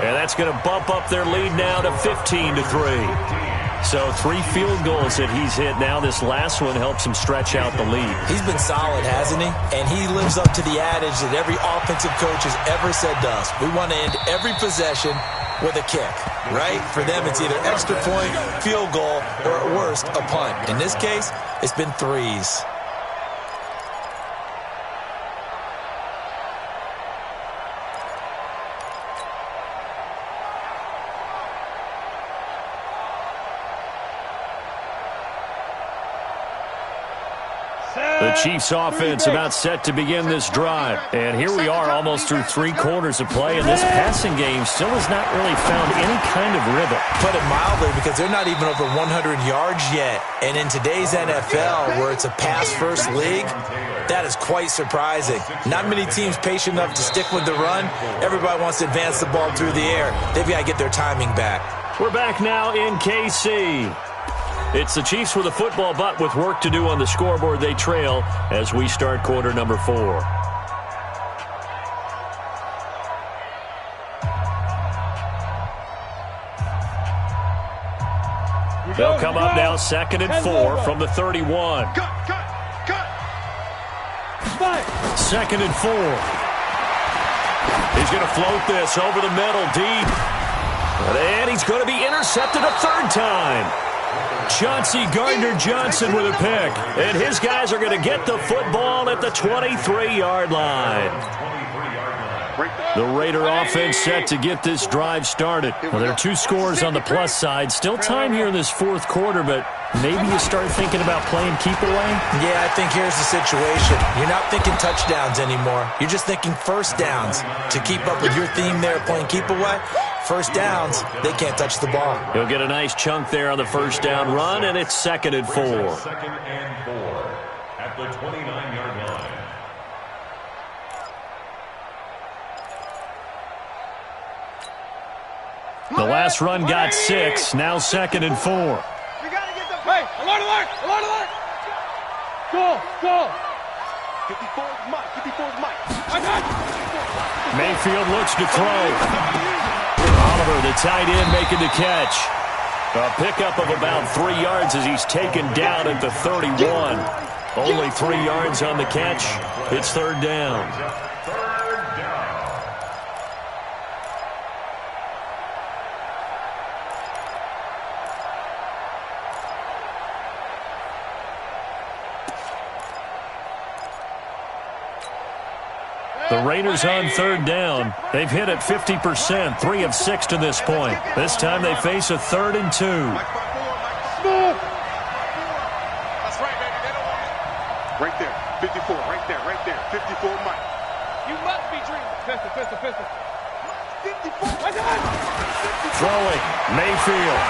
and that's going to bump up their lead now to 15-3. So 3 field goals that he's hit now. This last one helps him stretch out the lead.
He's been solid, hasn't he? And he lives up to the adage that every offensive coach has ever said to us. We want to end every possession with a kick, right? For them, it's either extra point, field goal, or at worst, a punt. In this case, it's been 3s.
The Chiefs offense about set to begin this drive. And here we are almost through 3 quarters of play, and this passing game still has not really found any kind of rhythm.
Put it mildly, because they're not even over 100 yards yet. And in today's NFL, where it's a pass-first league, that is quite surprising. Not many teams patient enough to stick with the run. Everybody wants to advance the ball through the air. They've got to get their timing back.
We're back now in KC. It's the Chiefs with a football, but with work to do on the scoreboard, they trail as we start quarter number 4. They'll come up now 2nd and 4 from the 31.
Cut.
2nd and 4. He's going to float this over the middle deep. And he's going to be intercepted a 3rd time. Chauncey Gardner-Johnson with a pick. And his guys are going to get the football at the 23-yard line. The Raider offense set to get this drive started. Well, there are 2 scores on the plus side. Still time here in this 4th quarter, but maybe you start thinking about playing keep away?
Yeah, I think here's the situation. You're not thinking touchdowns anymore. You're just thinking first downs. To keep up with your theme there, playing keep away, first downs, they can't touch the ball.
He'll get a nice chunk there on the first down run, and it's 2nd and 4.
2nd and 4 at the 29-yard line.
The last run got 6, now 2nd and 4.
We got to get the... Hey, alert! Go!
54's Mike.
Mayfield looks to throw. Oliver, the tight end, making the catch. A pickup of about 3 yards as he's taken down at the 31. Only 3 yards on the catch. It's 3rd down. The Raiders on 3rd down. They've hit it 50%, 3 of 6 to this point. This time they face a 3rd and 2.
That's right, baby. They don't want it. Right there. 54. Right there. 54 Mike.
You must be dreaming. Pistol.
54.
Throwing. Mayfield.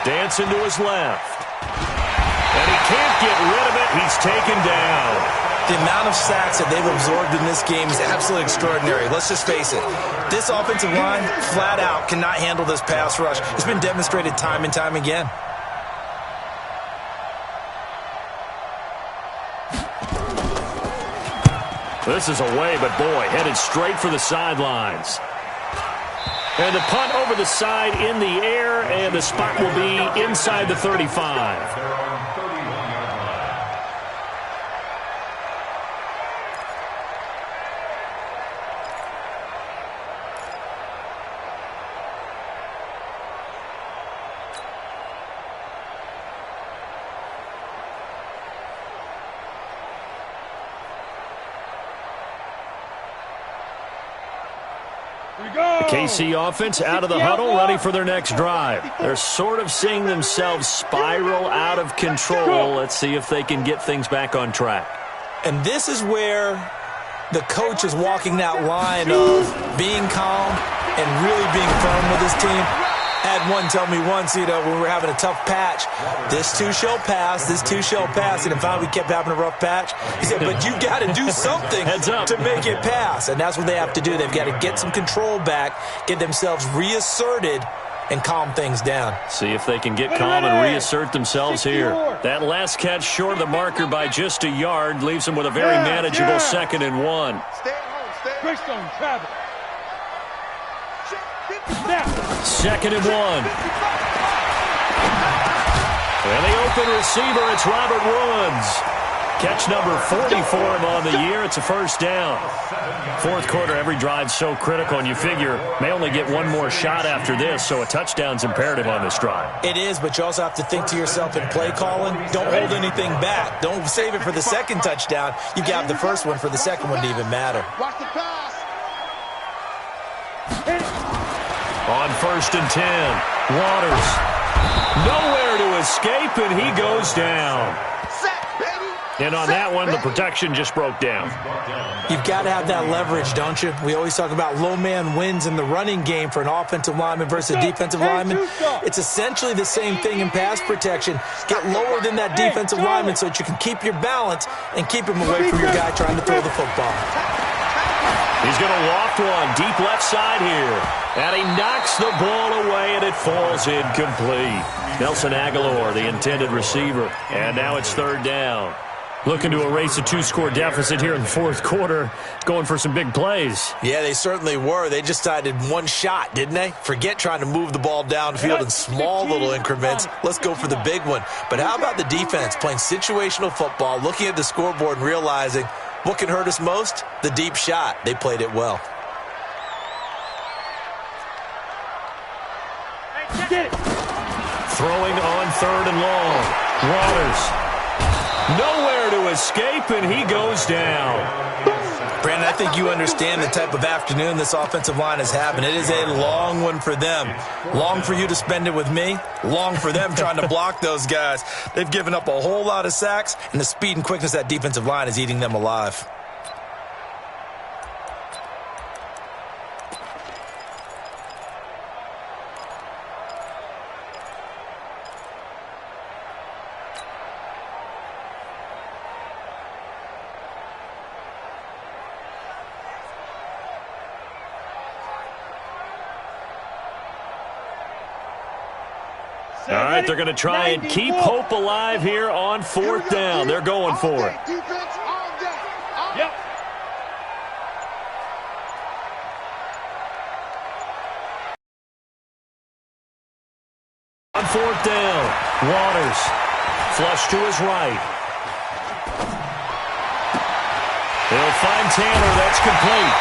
Dancing to his left. And he can't get rid of it. He's taken down.
The amount of sacks that they've absorbed in this game is absolutely extraordinary. Let's just face it. This offensive line, flat out, cannot handle this pass rush. It's been demonstrated time and time again.
This is away, but boy, headed straight for the sidelines. And the punt over the side in the air, and the spot will be inside the 35. The KC offense out of the huddle, ready for their next drive. They're sort of seeing themselves spiral out of control. Let's see if they can get things back on track.
And this is where the coach is walking that line of being calm and really being firm with his team. I had one tell me once, when we were having a tough patch, this too shall pass, this too shall pass. And finally we kept having a rough patch. He said, but you got to do something to make it pass. And that's what they have to do. They've got to get some control back, get themselves reasserted, and calm things down.
See if they can get calm and reassert themselves here. That last catch short of the marker by just a yard leaves them with a very manageable 2nd and 1.
Stay at home, stay at home.
Greystone, travel.
2nd and 1. And the open receiver, it's Robert Woods. Catch number 40 for him on the year. It's a first down. Fourth quarter, every drive's so critical, and you figure may only get one more shot after this, so a touchdown's imperative on this drive.
It is, but you also have to think to yourself in play calling, don't hold anything back. Don't save it for the second touchdown. You got the first one for the second one to even matter.
Watch the pass.
On 1st and 10, Waters. Nowhere to escape, and he goes down. And on that one, the protection just broke down.
You've got to have that leverage, don't you? We always talk about low man wins in the running game for an offensive lineman versus a defensive lineman. It's essentially the same thing in pass protection. Get lower than that defensive lineman so that you can keep your balance and keep him away from your guy trying to throw the football.
He's going to loft one deep left side here. And he knocks the ball away, and it falls incomplete. Nelson Aguilar, the intended receiver. And now it's 3rd down. Looking to erase a 2-score deficit here in the fourth quarter, going for some big plays.
Yeah, they certainly were. They just decided one shot, didn't they? Forget trying to move the ball downfield in small little increments. Let's go for the big one. But how about the defense playing situational football, looking at the scoreboard and realizing what can hurt us most? The deep shot. They played it well.
Throwing on 3rd and long. Waters. Nowhere to escape, and he goes down.
Brandon, I think you understand the type of afternoon this offensive line is having. It is a long one for them. Long for you to spend it with me. Long for them trying to block those guys. They've given up a whole lot of sacks, and the speed and quickness of that defensive line is eating them alive.
All right, they're going to try and keep hope alive here on 4th down. They're going for it.
Defense all day.
Yep.
On 4th down, Waters. Flush to his right. He'll find Tanner. That's complete.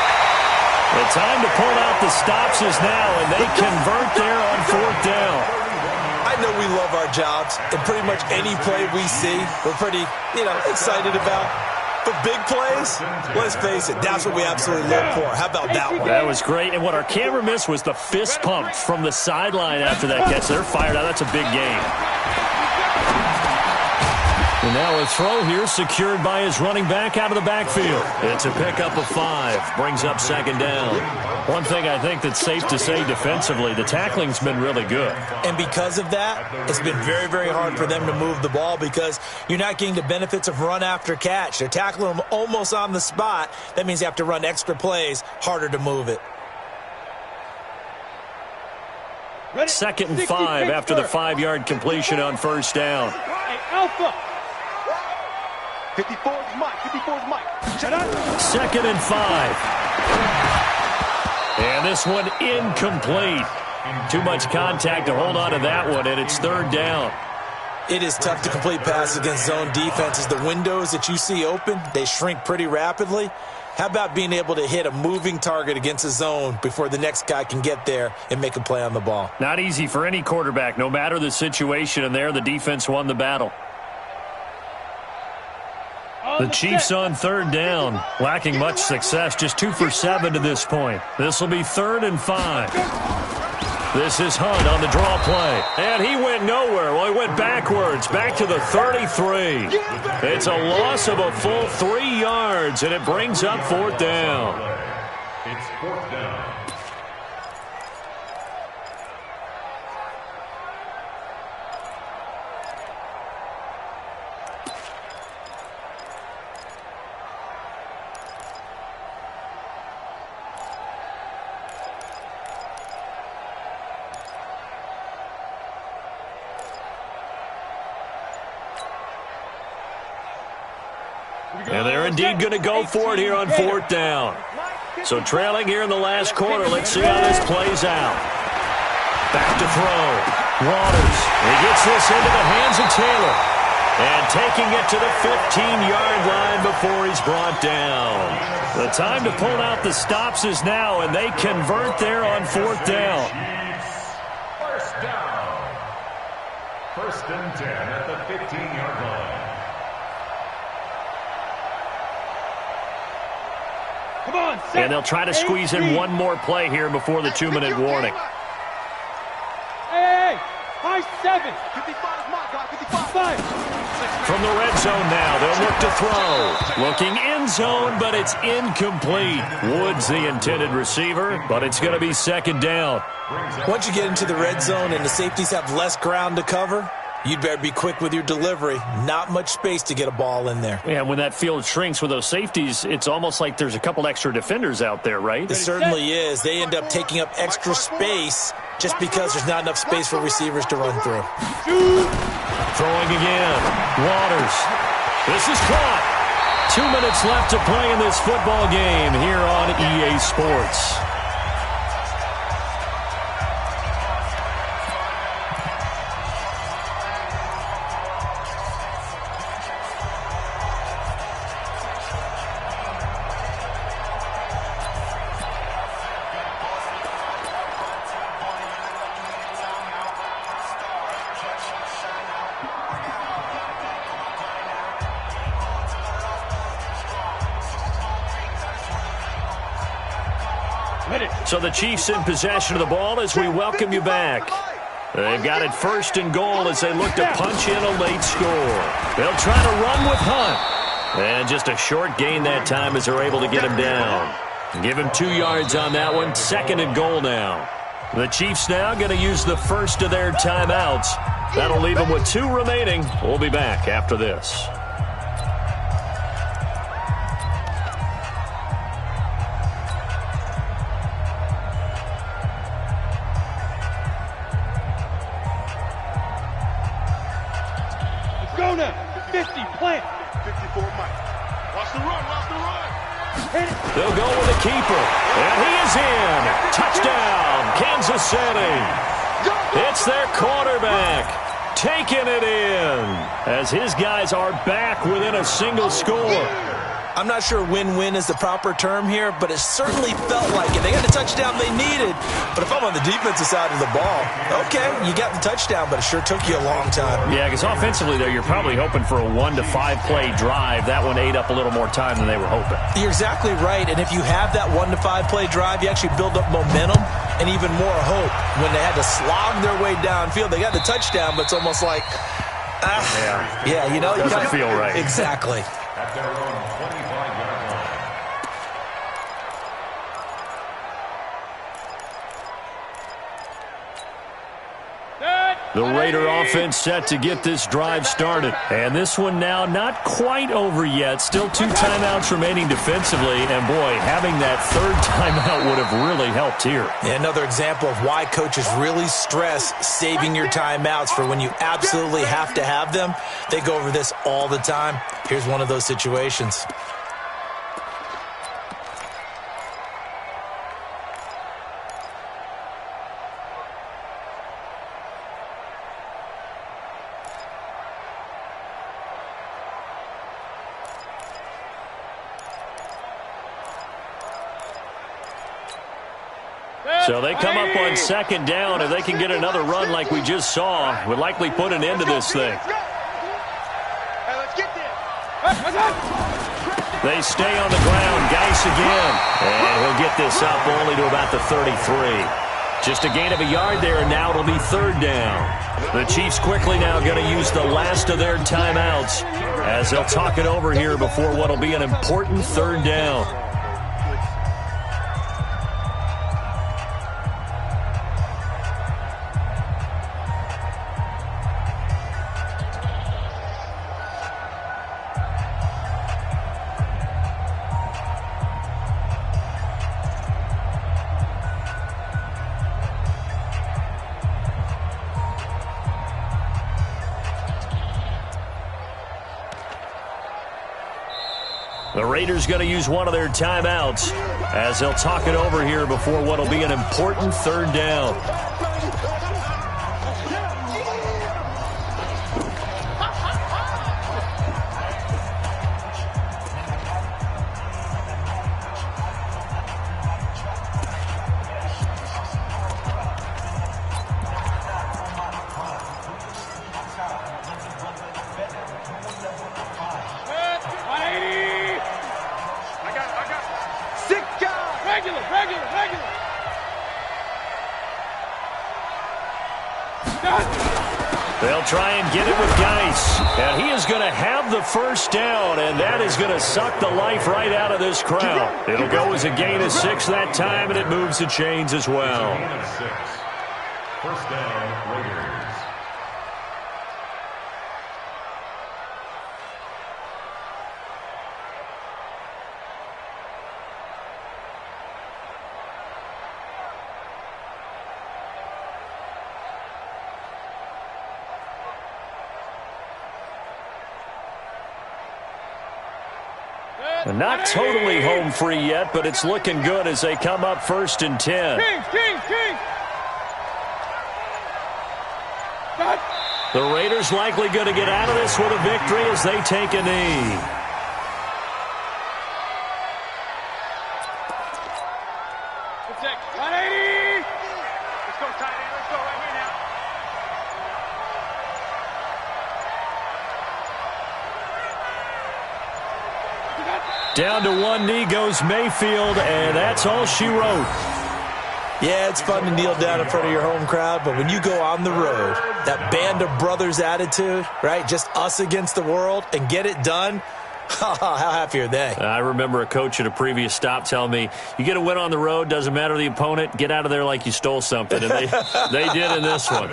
The time to pull out the stops is now, and they convert there on 4th down.
I know we love our jobs, and pretty much any play we see, we're pretty, excited about. But big plays, let's face it, that's what we absolutely live for. How about that one?
That was great, and what our camera missed was the fist pump from the sideline after that catch. They're fired out. That's a big game. And now a throw here secured by his running back out of the backfield. It's a pickup of 5. Brings up 2nd down. One thing I think that's safe to say defensively, the tackling's been really good.
And because of that, it's been very, very hard for them to move the ball because you're not getting the benefits of run after catch. They're tackling them almost on the spot. That means you have to run extra plays, harder to move it.
2nd and 5 after the 5-yard completion on 1st down.
Hey, Alpha.
54's Mike. 54's Mike.
2nd and 5. And this one incomplete. Too much contact to hold on to that one, and it's 3rd down.
It is tough to complete passes against zone defenses. The windows that you see open, they shrink pretty rapidly. How about being able to hit a moving target against a zone before the next guy can get there and make a play on the ball?
Not easy for any quarterback, no matter the situation, and there the defense won the battle. The Chiefs on third down, lacking much success, just 2 for 7 to this point. This will be 3rd and 5. This is Hunt on the draw play, and he went nowhere. Well, he went backwards, back to the 33. It's a loss of a full 3 yards, and it brings up 4th down.
It's 4th down.
And they're indeed going to go for it here on 4th down. So trailing here in the last quarter. Let's see how this plays out. Back to throw. Waters. He gets this into the hands of Taylor. And taking it to the 15-yard line before he's brought down. The time to pull out the stops is now, and they convert there on 4th down.
First down. 1st and 10 at the 15-yard line.
Come on,
and they'll try to squeeze in one more play here before the 2-minute warning.
Hey, high 7. 55, my God, 55.
From the red zone now, they'll look to throw. Looking end zone, but it's incomplete. Woods the intended receiver, but it's going to be 2nd down.
Once you get into the red zone and the safeties have less ground to cover, you'd better be quick with your delivery. Not much space to get a ball in there.
Yeah, when that field shrinks with those safeties, it's almost like there's a couple extra defenders out there, right?
It certainly is. They end up taking up extra space just because there's not enough space for receivers to run through.
Throwing again. Waters. This is caught. 2 minutes left to play in this football game here on EA Sports. So the Chiefs in possession of the ball as we welcome you back. They've got it 1st and goal as they look to punch in a late score. They'll try to run with Hunt. And just a short gain that time as they're able to get him down. Give him 2 yards on that one. 2nd and goal now. The Chiefs now going to use the first of their timeouts. That'll leave them with 2 remaining. We'll be back after this.
Go now. 50, plant.
54, Mike. Watch the run, watch the run.
They'll go with the keeper. And he is in. Touchdown, Kansas City. It's their quarterback taking it in as his guys are back within a single score.
I'm not sure win-win is the proper term here, but it certainly felt like it. They got the touchdown they needed, but if I'm on the defensive side of the ball, okay, you got the touchdown, but it sure took you a long time.
Yeah, because offensively there, you're probably hoping for a 1 to 5 play drive. That one ate up a little more time than they were hoping.
You're exactly right, and if you have that 1 to 5 play drive, you actually build up momentum and even more hope. When they had to slog their way downfield, they got the touchdown, but it's almost like, yeah, you know,
it doesn't feel right.
Exactly.
At their own 25-yard line.
The Raider offense set to get this drive started. And this one now not quite over yet. Still 2 timeouts remaining defensively. And, boy, having that 3rd timeout would have really helped here.
Yeah, another example of why coaches really stress saving your timeouts for when you absolutely have to have them. They go over this all the time. Here's one of those situations.
So they come up on 2nd down. If they can get another run like we just saw, would likely put an end to this thing.
Hey, let's get there.
They stay on the ground. Geis again. And he'll get this up only to about the 33. Just a gain of a yard there, and now it'll be third down. The Chiefs quickly now going to use the last of their timeouts as they'll talk it over here before what will be an important third down. The Raiders going to use one of their timeouts as they'll talk it over here before what will be an important third down. They'll try and get it with Geis. And he is going to have the first down, and that is going to suck the life right out of this crowd. It'll go as a gain of 6 that time, and it moves the chains as well.
Gain of 6. First down, Raiders.
Not totally home free yet, but it's looking good as they come up 1st and 10. The Raiders likely going to get out of this with a victory as they take a knee.
Protect. 180. Let's go, tight end. Let's go right here now.
Down to one knee goes Mayfield, and that's all she wrote.
Yeah, it's fun to kneel down in front of your home crowd, but when you go on the road, that band of brothers attitude, right, just us against the world, and get it done, how happy are they?
I remember a coach at a previous stop telling me, you get a win on the road, doesn't matter the opponent, get out of there like you stole something, and they did in this one.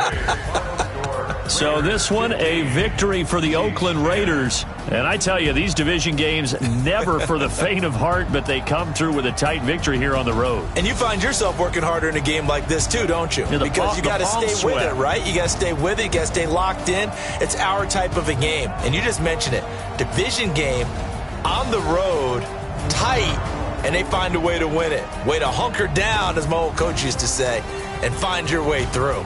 So this one, a victory for the Oakland Raiders. And I tell you, these division games, never for the faint of heart, but they come through with a tight victory here on the road.
And you find yourself working harder in a game like this too, don't you? Yeah, because you got to stay with it, right? You got to stay with it. You got to stay locked in. It's our type of a game. And you just mentioned it. Division game, on the road, tight, and they find a way to win it. Way to hunker down, as my old coach used to say, and find your way through.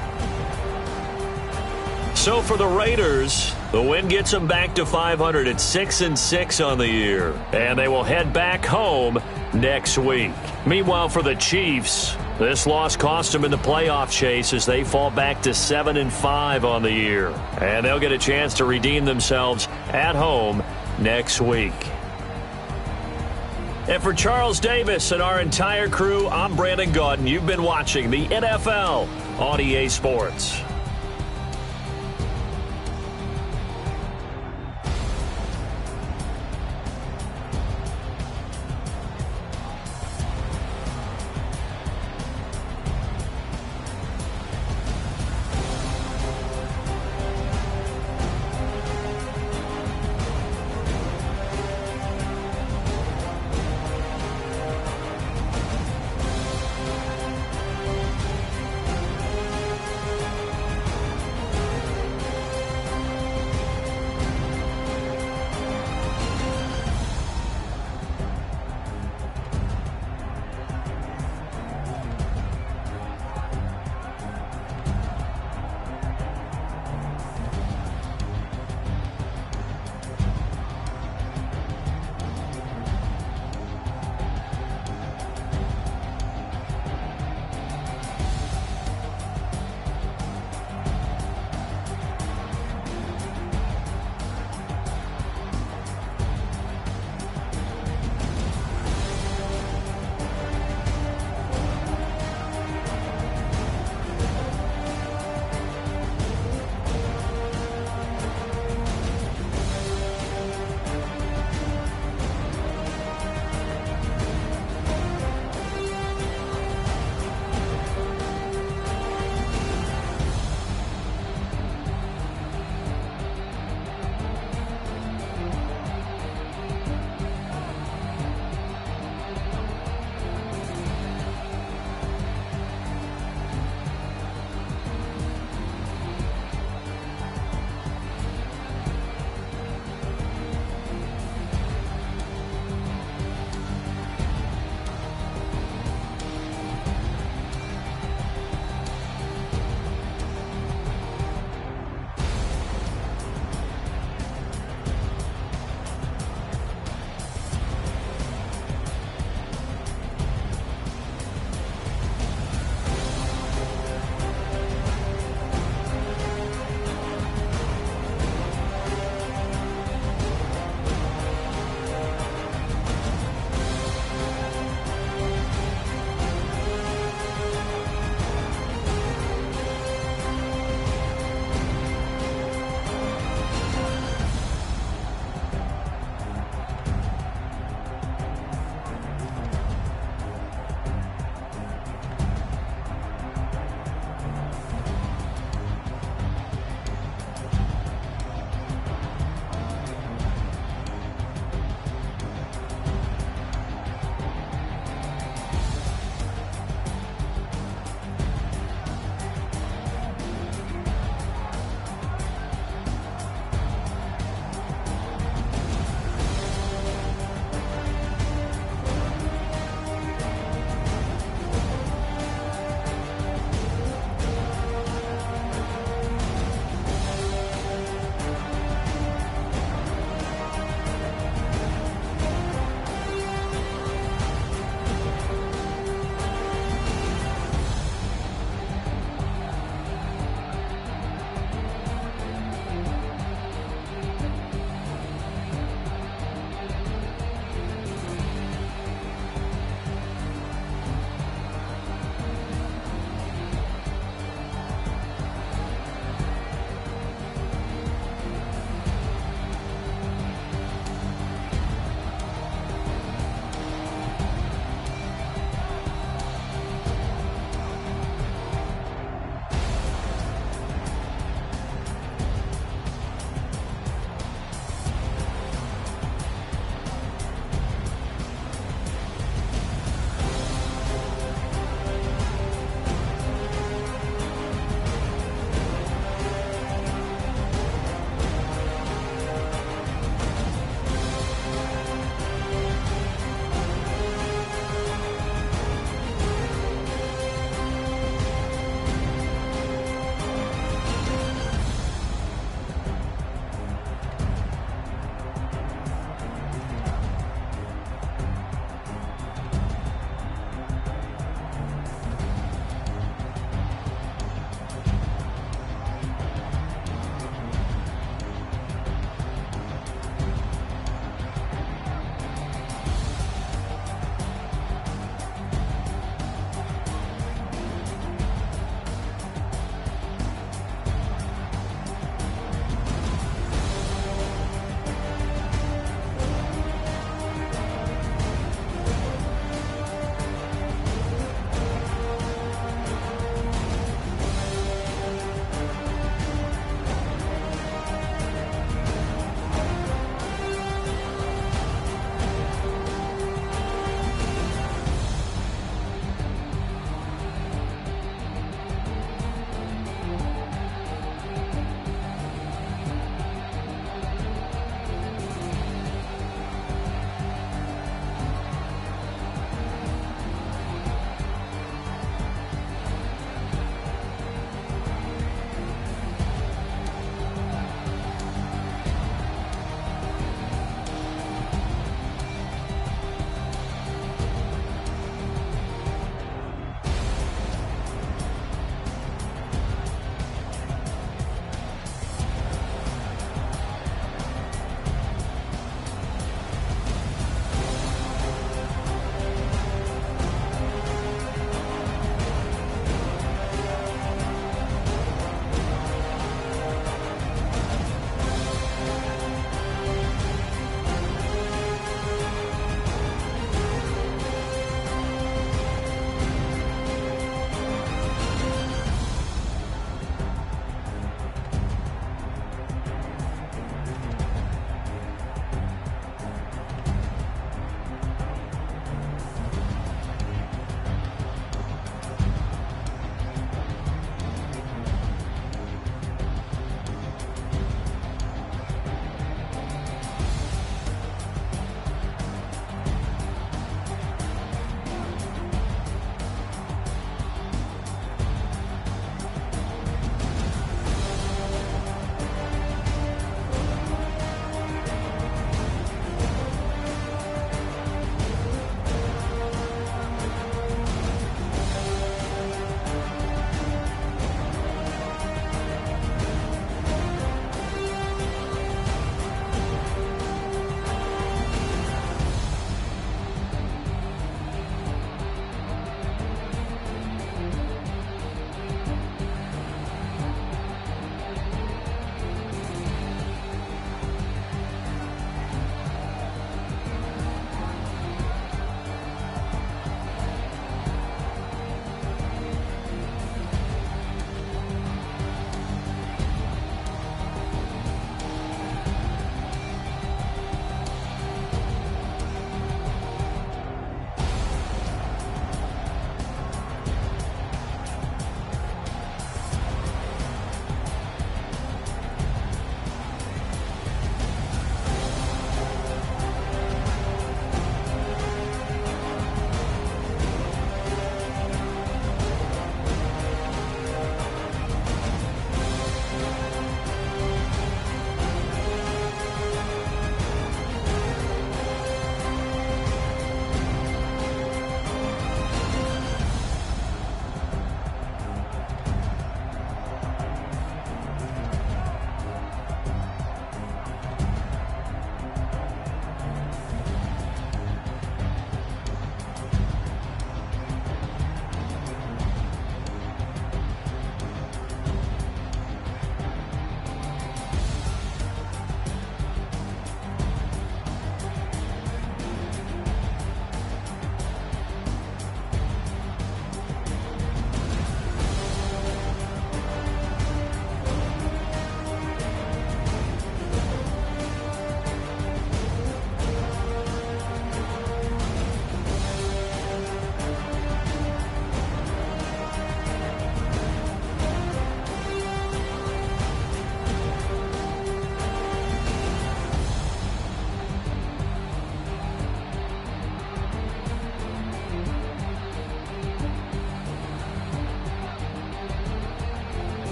So for the Raiders, the win gets them back to 500 at 6-6 on the year. And they will head back home next week. Meanwhile, for the Chiefs, this loss cost them in the playoff chase as they fall back to 7-5 on the year. And they'll get a chance to redeem themselves at home next week. And for Charles Davis and our entire crew, I'm Brandon Gaudin. You've been watching the NFL on EA Sports.